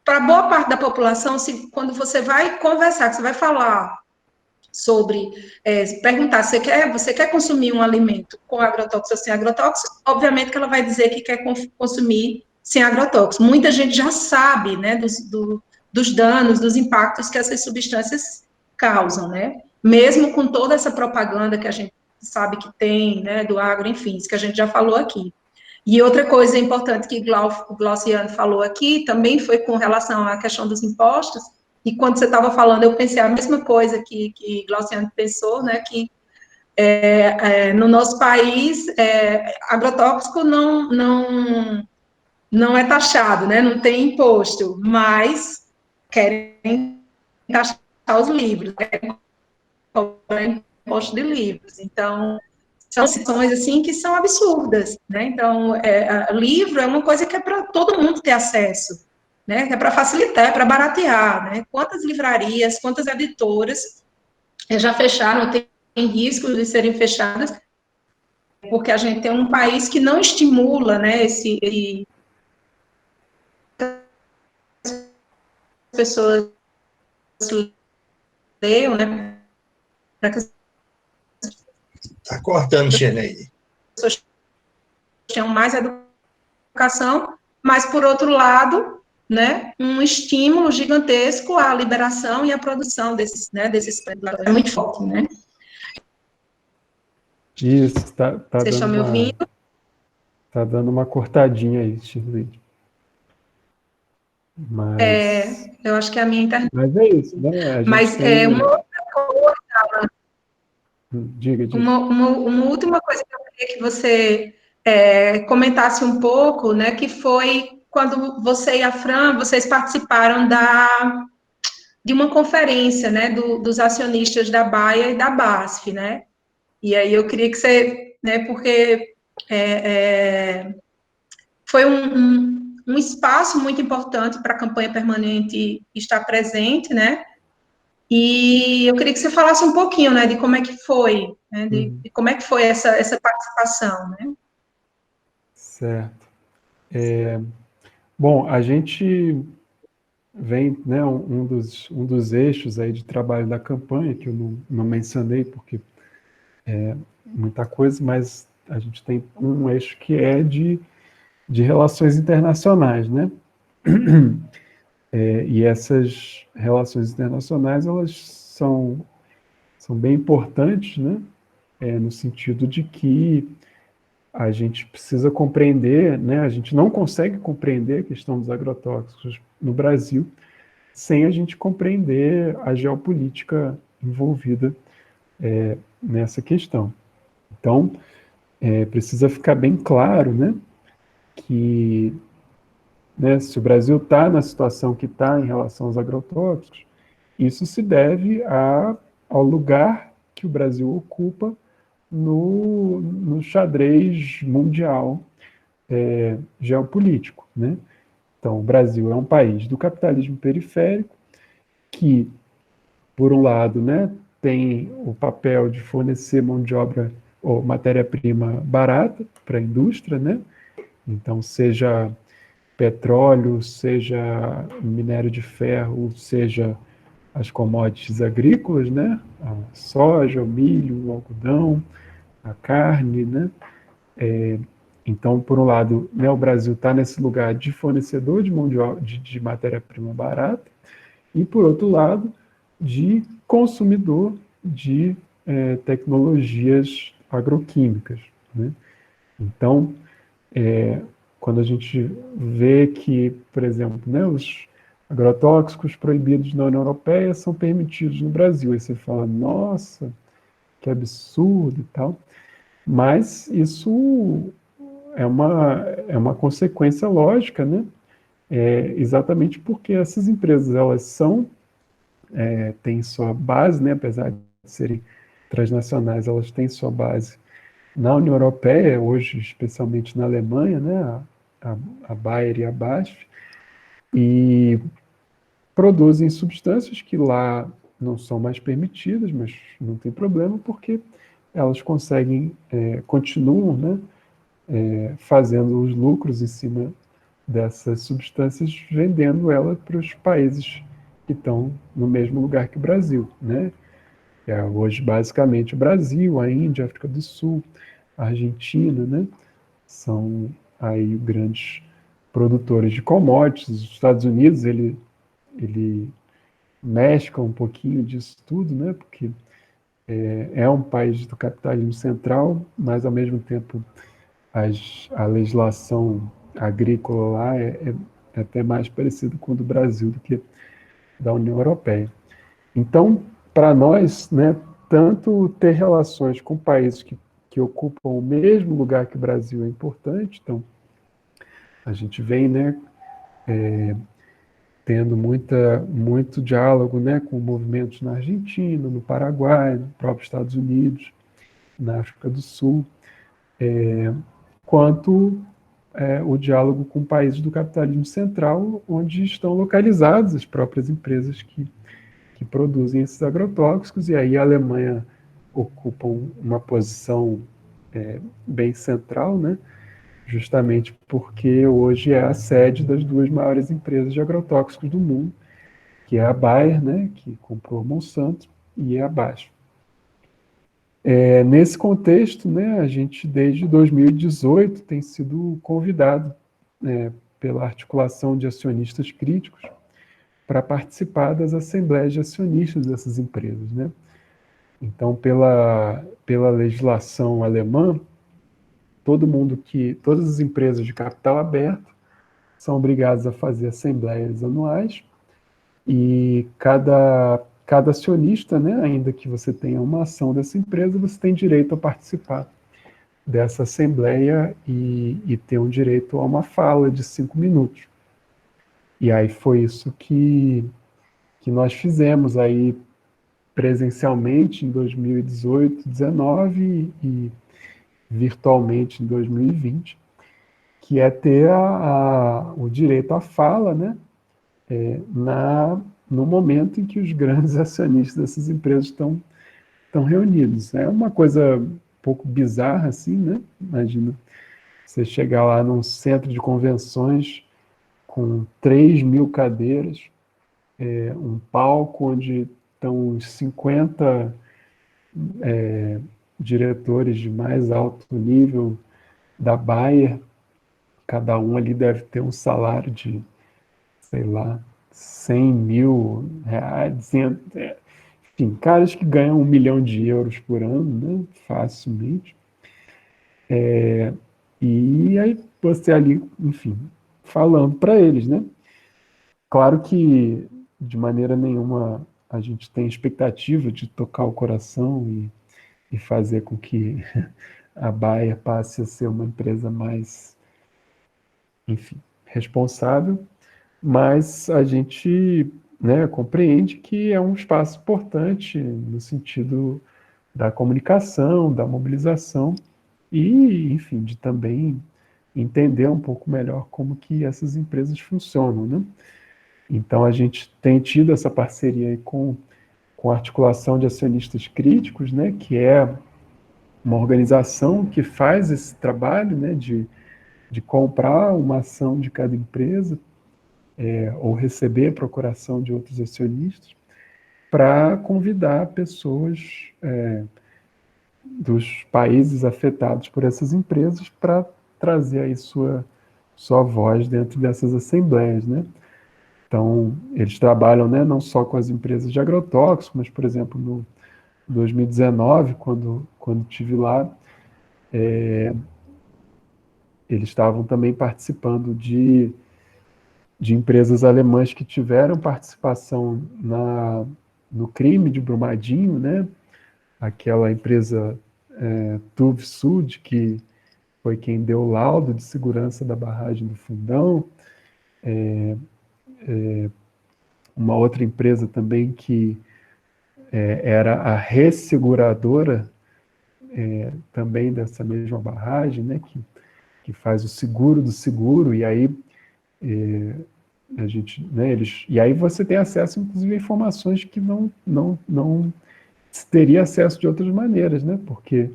Para boa parte da população, quando você vai conversar, que você vai falar sobre perguntar, você quer consumir um alimento com agrotóxico ou sem agrotóxico? Obviamente que ela vai dizer que quer consumir sem agrotóxico. Muita gente já sabe, né, dos danos, dos impactos que essas substâncias causam, né? Mesmo com toda essa propaganda que a gente sabe que tem, né, do agro, enfim, isso que a gente já falou aqui. E outra coisa importante que o Glauciano falou aqui, também foi com relação à questão dos impostos, e quando você estava falando, eu pensei a mesma coisa que Glauciano pensou, né, que no nosso país, agrotóxico não é taxado, né, não tem imposto, mas querem taxar os livros, querem cobrar imposto de livros. Então, são situações assim que são absurdas, né? Então, livro é uma coisa que é para todo mundo ter acesso, né? Que é para facilitar, é para baratear, né? Quantas livrarias, quantas editoras já fecharam, tem risco de serem fechadas, porque a gente tem um país que não estimula, né? As pessoas leiam, né? Para que as Está cortando, Xeneide. pessoas tenham mais educação, mas, por outro lado, né, um estímulo gigantesco à liberação e à produção desses é muito forte, né? Isso, tá Vocês estão me ouvindo? Tá dando uma cortadinha aí, Shirley. Mas... eu acho que é a minha internet. Mas é isso, né? A gente mas tem... uma outra coisa, Diga. Uma última coisa que eu queria que você comentasse um pouco, né, que foi quando você e a Fran, vocês participaram de uma conferência, né, dos acionistas da Baia e da BASF, né? E aí eu queria que você, né, porque foi um espaço muito importante para a campanha permanente estar presente, né? E eu queria que você falasse um pouquinho, né, de como é que foi, né, de como é que foi essa participação, né? Certo. Bom, a gente vem, né, um dos eixos aí de trabalho da campanha, que eu não mencionei porque é muita coisa, mas a gente tem um eixo que é de relações internacionais, né? E essas relações internacionais, elas são bem importantes, né? No sentido de que a gente precisa compreender, né? A gente não consegue compreender a questão dos agrotóxicos no Brasil sem a gente compreender a geopolítica envolvida nessa questão. Então, precisa ficar bem claro, né, que, né, se o Brasil está na situação que está em relação aos agrotóxicos, isso se deve ao lugar que o Brasil ocupa no xadrez mundial geopolítico, né? Então, o Brasil é um país do capitalismo periférico que, por um lado, né, tem o papel de fornecer mão de obra ou matéria-prima barata para a indústria, né? Então, seja petróleo, seja minério de ferro, seja as commodities agrícolas, né? A soja, o milho, o algodão, a carne, né? Então, por um lado, né, o Brasil está nesse lugar de fornecedor de mão de obra, de matéria-prima barata, e, por outro lado, de consumidor de tecnologias agroquímicas, né? Então, quando a gente vê que, por exemplo, né, os agrotóxicos proibidos na União Europeia são permitidos no Brasil, aí você fala, nossa, que absurdo e tal, mas isso é uma consequência lógica, né? Exatamente porque essas empresas, elas têm sua base, né, apesar de serem transnacionais, elas têm sua base na União Europeia, hoje especialmente na Alemanha, né, a Bayer e a BASF, e produzem substâncias que lá não são mais permitidas, mas não tem problema, porque elas continuam, né, fazendo os lucros em cima dessas substâncias, vendendo ela para os países que estão no mesmo lugar que o Brasil, né? que é hoje basicamente o Brasil, a Índia, a África do Sul, a Argentina, né? São aí grandes produtores de commodities. Os Estados Unidos, ele mescla um pouquinho disso tudo, né? Porque é um país do capitalismo central, mas ao mesmo tempo a legislação agrícola lá é até mais parecida com a do Brasil do que da União Europeia. Então, para nós, né, tanto ter relações com países que ocupam o mesmo lugar que o Brasil é importante. Então, a gente vem, né, tendo muito diálogo, né, com movimentos na Argentina, no Paraguai, no próprio Estados Unidos, na África do Sul, quanto o diálogo com países do capitalismo central, onde estão localizadas as próprias empresas que produzem esses agrotóxicos, e aí a Alemanha ocupa uma posição bem central, né? Justamente porque hoje é a sede das duas maiores empresas de agrotóxicos do mundo, que é a Bayer, né, que comprou a Monsanto, e a Bayer. Nesse contexto, né, a gente, desde 2018, tem sido convidado pela articulação de acionistas críticos para participar das assembleias de acionistas dessas empresas, né? Então, pela legislação alemã, todas as empresas de capital aberto são obrigadas a fazer assembleias anuais, e cada acionista, né, ainda que você tenha uma ação dessa empresa, você tem direito a participar dessa assembleia e ter um direito a uma fala de 5 minutos. E aí foi isso que nós fizemos aí presencialmente em 2018, 2019 e virtualmente em 2020, que é ter o direito à fala, né, no momento em que os grandes acionistas dessas empresas estão reunidos. É uma coisa um pouco bizarra, assim, né? Imagina você chegar lá num centro de convenções com 3.000 cadeiras, um palco onde estão uns 50 diretores de mais alto nível da Bayer, cada um ali deve ter um salário de, sei lá, 100 mil reais, enfim, caras que ganham 1 milhão de euros por ano, né, facilmente. E aí você ali, enfim, falando para eles, né? Claro que de maneira nenhuma a gente tem expectativa de tocar o coração e fazer com que a Bayer passe a ser uma empresa mais, enfim, responsável, mas a gente, né, compreende que é um espaço importante no sentido da comunicação, da mobilização e, enfim, de também entender um pouco melhor como que essas empresas funcionam, né? Então, a gente tem tido essa parceria aí com a Articulação de Acionistas Críticos, né, que é uma organização que faz esse trabalho, né, de comprar uma ação de cada empresa, ou receber a procuração de outros acionistas, para convidar pessoas dos países afetados por essas empresas para trazer aí sua voz dentro dessas assembleias, né? Então, eles trabalham, né, não só com as empresas de agrotóxicos, mas, por exemplo, no 2019, quando estive lá, eles estavam também participando de empresas alemãs que tiveram participação no crime de Brumadinho, né? Aquela empresa TÜV Sud, que foi quem deu o laudo de segurança da barragem do Fundão, uma outra empresa também que era a resseguradora também dessa mesma barragem, né, que faz o seguro do seguro, e aí a gente, né, e aí você tem acesso, inclusive, a informações que não se teria acesso de outras maneiras, né, porque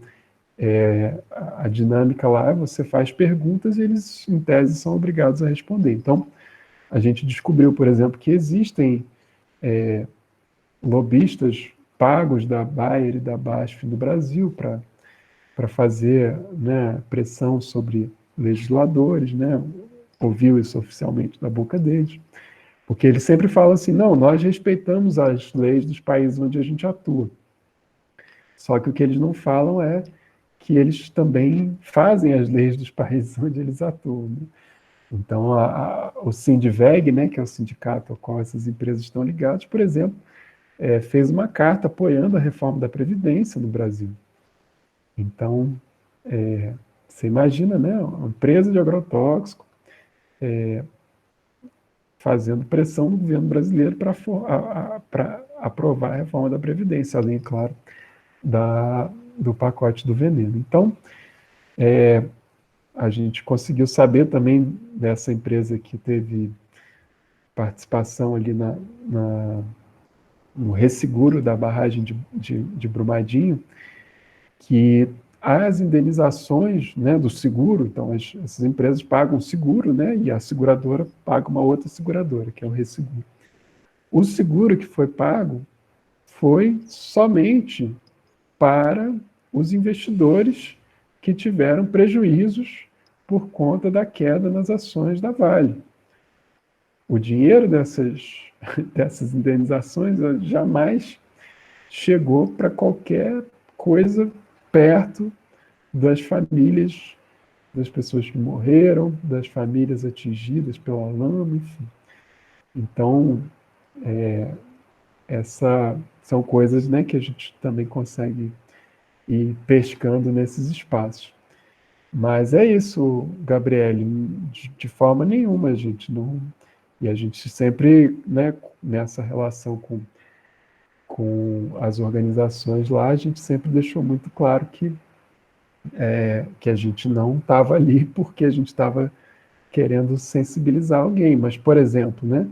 a dinâmica lá é você faz perguntas e eles, em tese, são obrigados a responder. Então, a gente descobriu, por exemplo, que existem lobistas pagos da Bayer e da BASF no Brasil para fazer, né, pressão sobre legisladores, né, ouviu isso oficialmente da boca deles, porque eles sempre falam assim, não, nós respeitamos as leis dos países onde a gente atua. Só que o que eles não falam é que eles também fazem as leis dos países onde eles atuam, né? Então, o Sindiveg, né, que é o sindicato ao qual essas empresas estão ligadas, por exemplo, fez uma carta apoiando a reforma da Previdência no Brasil. Então, você imagina, né, uma empresa de agrotóxico fazendo pressão no governo brasileiro para aprovar a reforma da Previdência, além, claro, do pacote do veneno. Então, a gente conseguiu saber também dessa empresa que teve participação ali no resseguro da barragem de Brumadinho, que as indenizações, né, do seguro, então essas empresas pagam seguro, né, e a seguradora paga uma outra seguradora, que é o resseguro. O seguro que foi pago foi somente para os investidores que tiveram prejuízos por conta da queda nas ações da Vale. O dinheiro dessas indenizações jamais chegou para qualquer coisa perto das famílias, das pessoas que morreram, das famílias atingidas pela lama, enfim. Então, são coisas, né, que a gente também consegue ir pescando nesses espaços. Mas é isso, Gabriele, de forma nenhuma a gente não... E a gente sempre, né, nessa relação com as organizações lá, a gente sempre deixou muito claro que a gente não estava ali porque a gente estava querendo sensibilizar alguém. Mas, por exemplo, né,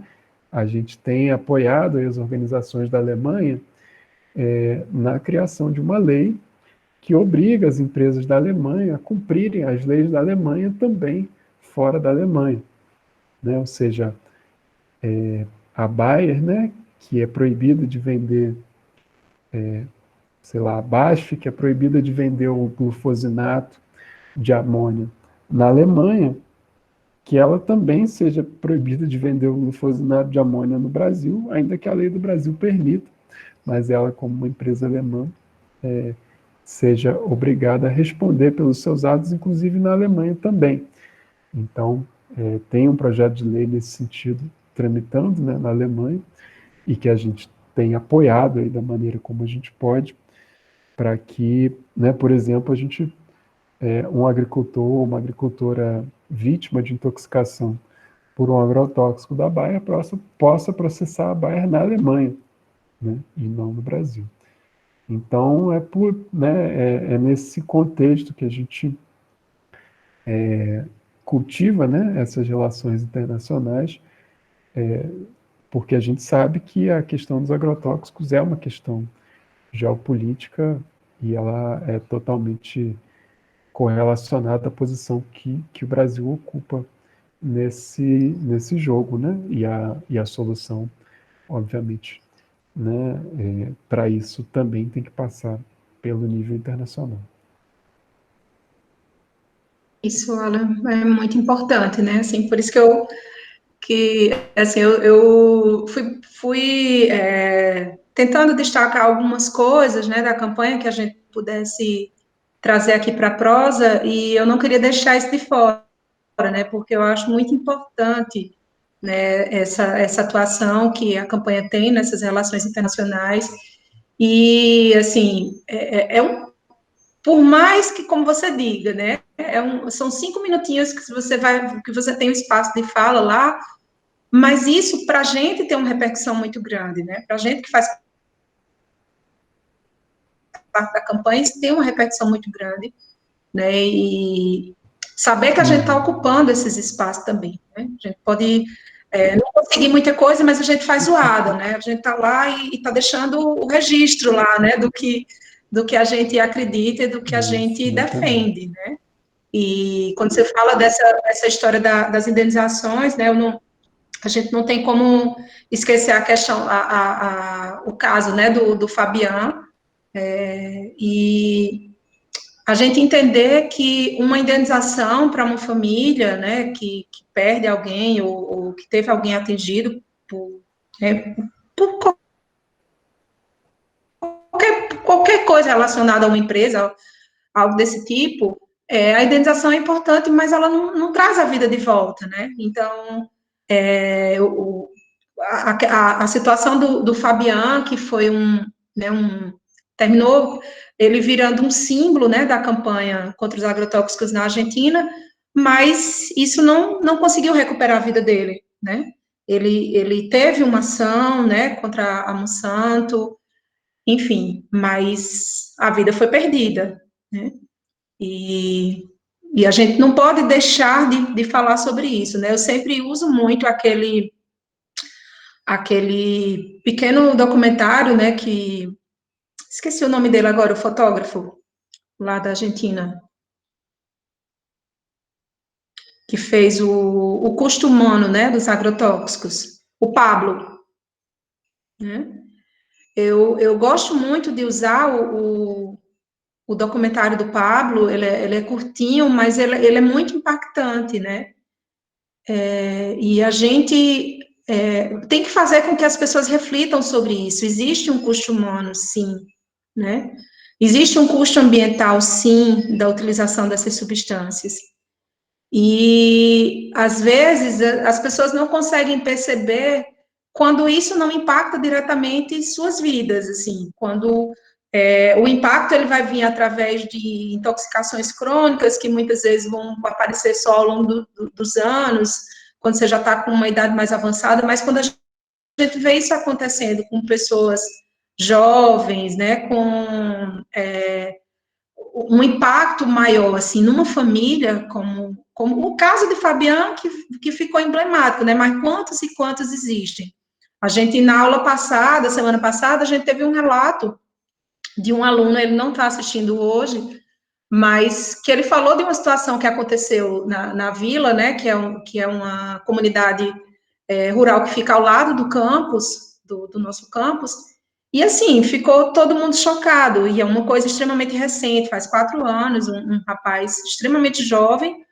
a gente tem apoiado as organizações da Alemanha na criação de uma lei que obriga as empresas da Alemanha a cumprirem as leis da Alemanha também fora da Alemanha, né? Ou seja, a Bayer, né, que é proibida de vender, sei lá, a BASF, que é proibida de vender o glufosinato de amônio na Alemanha, que ela também seja proibida de vender o glufosinato de amônia no Brasil, ainda que a lei do Brasil permita, mas ela, como uma empresa alemã, seja obrigada a responder pelos seus atos, inclusive na Alemanha também. Então, tem um projeto de lei nesse sentido tramitando, né, na Alemanha, e que a gente tem apoiado aí da maneira como a gente pode, para que, né, por exemplo, a gente, um agricultor ou uma agricultora vítima de intoxicação por um agrotóxico da Bayer possa processar a Bayer na Alemanha, né, e não no Brasil. Então, é nesse contexto que a gente cultiva, né, essas relações internacionais, porque a gente sabe que a questão dos agrotóxicos é uma questão geopolítica e ela é totalmente correlacionada à posição que o Brasil ocupa nesse jogo, né? E a solução, obviamente, né, para isso também tem que passar pelo nível internacional. Isso, Alan, é muito importante, né? Assim, por isso eu fui tentando destacar algumas coisas, né, da campanha que a gente pudesse trazer aqui para a prosa, e eu não queria deixar isso de fora, né, porque eu acho muito importante, né, essa atuação que a campanha tem nessas relações internacionais, e, assim, por mais que, como você diga, né, são 5 minutinhos que você tem o espaço de fala lá, mas isso, para a gente, tem uma repercussão muito grande, né? Para a gente que faz parte da campanha, isso tem uma repercussão muito grande, né? E saber que a gente está ocupando esses espaços também, né? A gente pode não conseguir muita coisa, mas a gente faz zoada, né? A gente está lá e está deixando o registro lá, né? Do que a gente acredita e do que a gente defende, né? E quando você fala dessa história das indenizações, né? A gente não tem como esquecer a questão, o caso, né, do Fabian, e a gente entender que uma indenização para uma família, né, que perde alguém ou que teve alguém atingido por qualquer coisa relacionada a uma empresa, algo desse tipo, a indenização é importante, mas ela não traz a vida de volta, né? Então, a situação do Fabian, que foi terminou ele virando um símbolo, né, da campanha contra os agrotóxicos na Argentina, mas isso não conseguiu recuperar a vida dele, né? Ele teve uma ação, né, contra a Monsanto, enfim, mas a vida foi perdida, né? E a gente não pode deixar de falar sobre isso, né? Eu sempre uso muito aquele pequeno documentário, né, que esqueci o nome dele agora, o fotógrafo lá da Argentina, que fez o custo humano, né, dos agrotóxicos, o Pablo, né? Eu gosto muito de usar o documentário do Pablo, ele é curtinho, mas ele é muito impactante, né? E a gente tem que fazer com que as pessoas reflitam sobre isso. Existe um custo humano, sim, né? Existe um custo ambiental, sim, da utilização dessas substâncias. E, às vezes, as pessoas não conseguem perceber quando isso não impacta diretamente suas vidas, assim, quando o impacto ele vai vir através de intoxicações crônicas, que muitas vezes vão aparecer só ao longo dos anos, quando você já está com uma idade mais avançada, mas quando a gente vê isso acontecendo com pessoas jovens, né, com um impacto maior, assim, numa família, como o caso de Fabian, que ficou emblemático, né, mas quantos e quantos existem? A gente, na aula passada, semana passada, a gente teve um relato de um aluno, ele não está assistindo hoje, mas que ele falou de uma situação que aconteceu na vila, né, que é uma comunidade rural que fica ao lado do campus, do nosso campus, e assim, ficou todo mundo chocado, e é uma coisa extremamente recente, faz 4 anos, um rapaz extremamente jovem,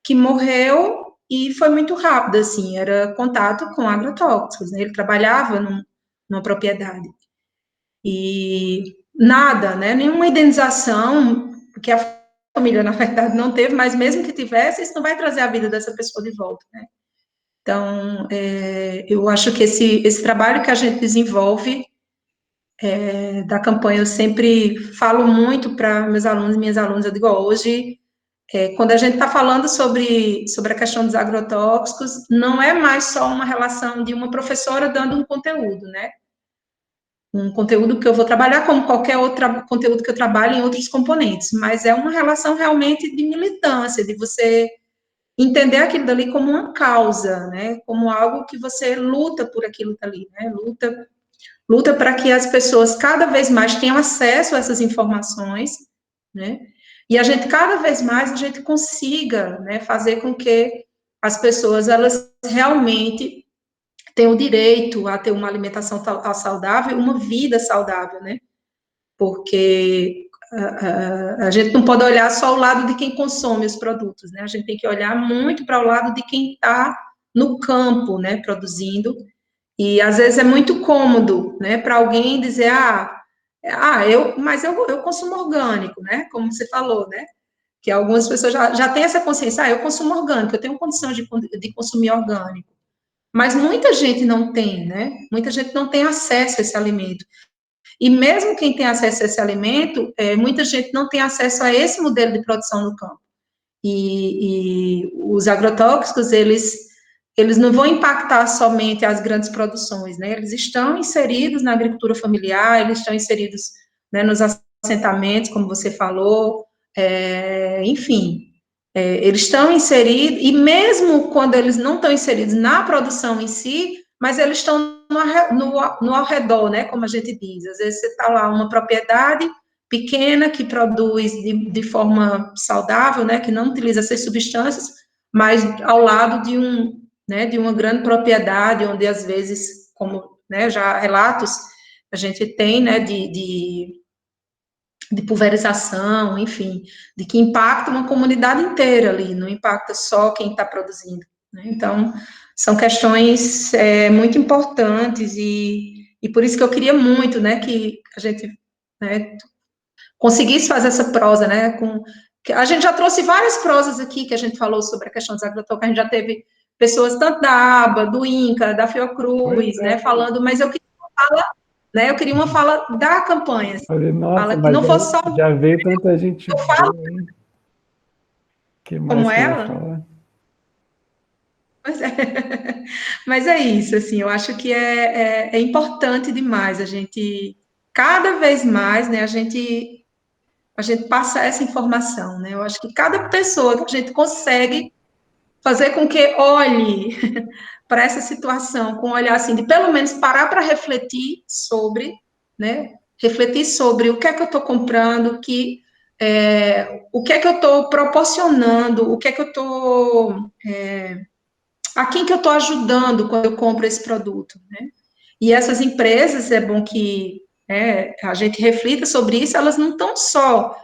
que morreu, e foi muito rápido, assim, era contato com agrotóxicos, né, ele trabalhava numa propriedade. E nada, né, nenhuma indenização, porque a família, na verdade, não teve, mas mesmo que tivesse, isso não vai trazer a vida dessa pessoa de volta, né. Então, eu acho que esse trabalho que a gente desenvolve, da campanha, eu sempre falo muito para meus alunos e minhas alunas, eu digo, hoje, quando a gente está falando sobre a questão dos agrotóxicos, não é mais só uma relação de uma professora dando um conteúdo, né? Um conteúdo que eu vou trabalhar como qualquer outro conteúdo que eu trabalho em outros componentes, mas é uma relação realmente de militância, de você entender aquilo dali como uma causa, né? Como algo que você luta por aquilo dali, né? Luta para que as pessoas cada vez mais tenham acesso a essas informações, né? E a gente, cada vez mais, a gente consiga, né, fazer com que as pessoas, elas realmente tenham o direito a ter uma alimentação saudável, uma vida saudável, né? Porque a gente não pode olhar só o lado de quem consome os produtos, né? A gente tem que olhar muito para o lado de quem está no campo, né, produzindo. E às vezes é muito cômodo, né, para alguém dizer, eu consumo orgânico, né, como você falou, né, que algumas pessoas já têm essa consciência, eu consumo orgânico, eu tenho condição de consumir orgânico. Mas muita gente não tem, né, muita gente não tem acesso a esse alimento. E mesmo quem tem acesso a esse alimento, muita gente não tem acesso a esse modelo de produção no campo. E os agrotóxicos, eles não vão impactar somente as grandes produções, né? Eles estão inseridos na agricultura familiar, eles estão inseridos, né, nos assentamentos, como você falou, enfim, eles estão inseridos, e mesmo quando eles não estão inseridos na produção em si, mas eles estão no ao redor, né, como a gente diz. Às vezes você está lá, uma propriedade pequena que produz de forma saudável, né, que não utiliza essas substâncias, mas ao lado de uma grande propriedade, onde às vezes, como, né, já há relatos, a gente tem, né, de pulverização, enfim, de que impacta uma comunidade inteira ali, não impacta só quem está produzindo, né? Então, são questões muito importantes e por isso que eu queria muito, né, que a gente, né, conseguisse fazer essa prosa, né, a gente já trouxe várias prosas aqui que a gente falou sobre a questão dos agrotóxicos, a gente já teve pessoas tanto da ABA, do INCA, da Fiocruz, né, falando, mas eu queria uma fala da campanha, assim, Falei, nossa, fala que mas não fosse só já veio tanta gente eu falo boa, hein? Que mais como que eu ia ela. falar? Pois é. Mas é isso, assim, eu acho que é importante demais a gente, cada vez mais, né, a gente passa essa informação, né, eu acho que cada pessoa que a gente consegue fazer com que olhe para essa situação, com um olhar assim, de pelo menos parar para refletir sobre, né, refletir sobre o que é que eu estou comprando, o que é que eu estou proporcionando, o que é que eu estou a quem que eu estou ajudando quando eu compro esse produto, né? E essas empresas, é bom que a gente reflita sobre isso, elas não estão só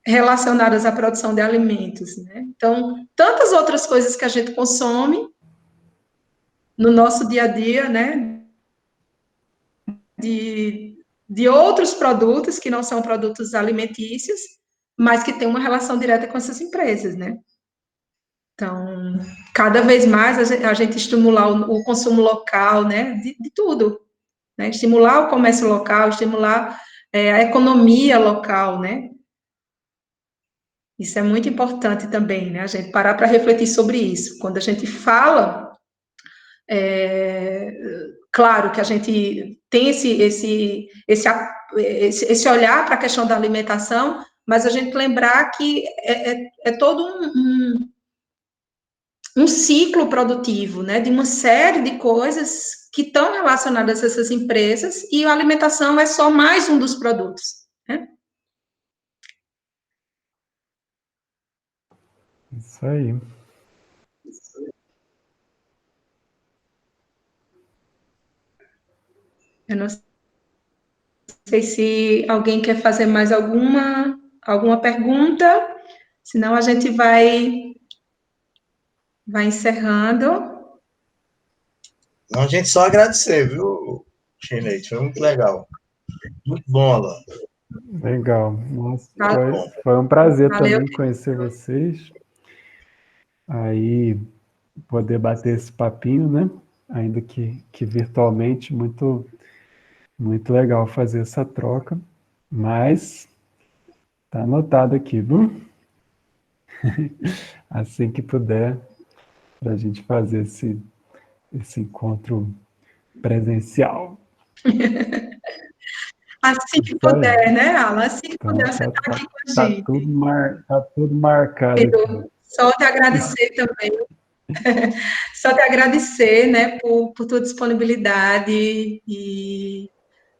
relacionadas à produção de alimentos, né? Então, tantas outras coisas que a gente consome no nosso dia a dia, né? De outros produtos que não são produtos alimentícios, mas que têm uma relação direta com essas empresas, né? Então, cada vez mais a gente estimular o consumo local, né, de tudo, né, estimular o comércio local, estimular a economia local, né, isso é muito importante também, né, a gente parar para refletir sobre isso. Quando a gente fala, claro que a gente tem esse olhar para a questão da alimentação, mas a gente lembrar que é todo um ciclo produtivo, né, de uma série de coisas que estão relacionadas a essas empresas, e a alimentação é só mais um dos produtos, né? Isso aí. Eu não sei se alguém quer fazer mais alguma pergunta, senão a gente vai encerrando. Então, a gente só agradecer, viu, Chinês? Foi muito legal. Muito bom, Alan. Legal. Nossa, Valeu. foi um prazer Valeu. também conhecer vocês. Aí, poder bater esse papinho, né? Ainda que virtualmente, muito, muito legal fazer essa troca. Mas, tá anotado aqui, viu? Assim que puder, para a gente fazer esse encontro presencial. Assim que Isso puder, aí. né, Alan? Assim que Então, puder, você está aqui com a tá gente. tudo marcado aqui. Só te agradecer também. Só te agradecer, né, por tua disponibilidade, e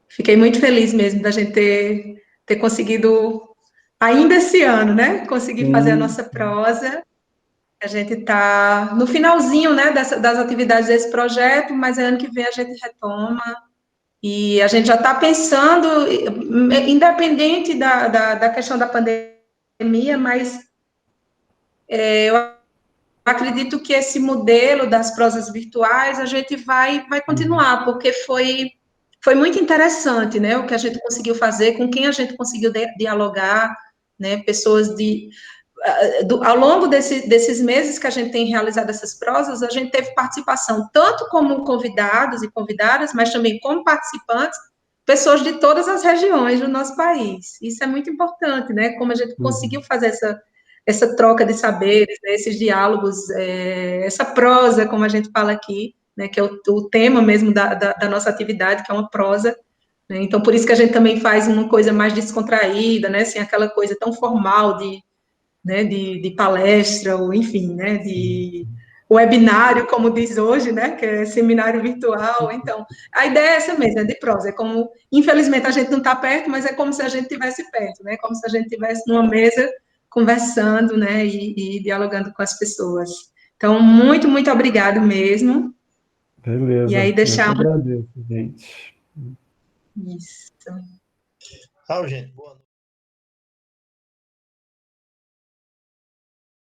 fiquei muito feliz mesmo da gente ter conseguido, ainda esse ano, né, conseguir fazer a Sim, nossa prosa. A gente está no finalzinho, né, das atividades desse projeto, mas ano que vem a gente retoma, e a gente já está pensando, independente da questão da pandemia, mas eu acredito que esse modelo das prosas virtuais a gente vai continuar, porque foi muito interessante, né, o que a gente conseguiu fazer, com quem a gente conseguiu dialogar, né, pessoas ao longo desses meses que a gente tem realizado essas prosas, a gente teve participação, tanto como convidados e convidadas, mas também como participantes, pessoas de todas as regiões do nosso país. Isso é muito importante, né, como a gente conseguiu fazer essa troca de saberes, né, esses diálogos, essa prosa, como a gente fala aqui, né, que é o tema mesmo da nossa atividade, que é uma prosa, né. Então, por isso que a gente também faz uma coisa mais descontraída, né, sem aquela coisa tão formal de palestra, ou enfim, né, de webinário, como diz hoje, né, que é seminário virtual. Então, a ideia é essa mesmo, é de prosa, é como, infelizmente, a gente não está perto, mas é como se a gente estivesse perto, né, como se a gente estivesse numa mesa conversando, né, e dialogando com as pessoas. Então, muito, muito obrigado mesmo. beleza. E aí, Eu que deixar agradeço, gente. Isso. Tchau, gente. Boa noite.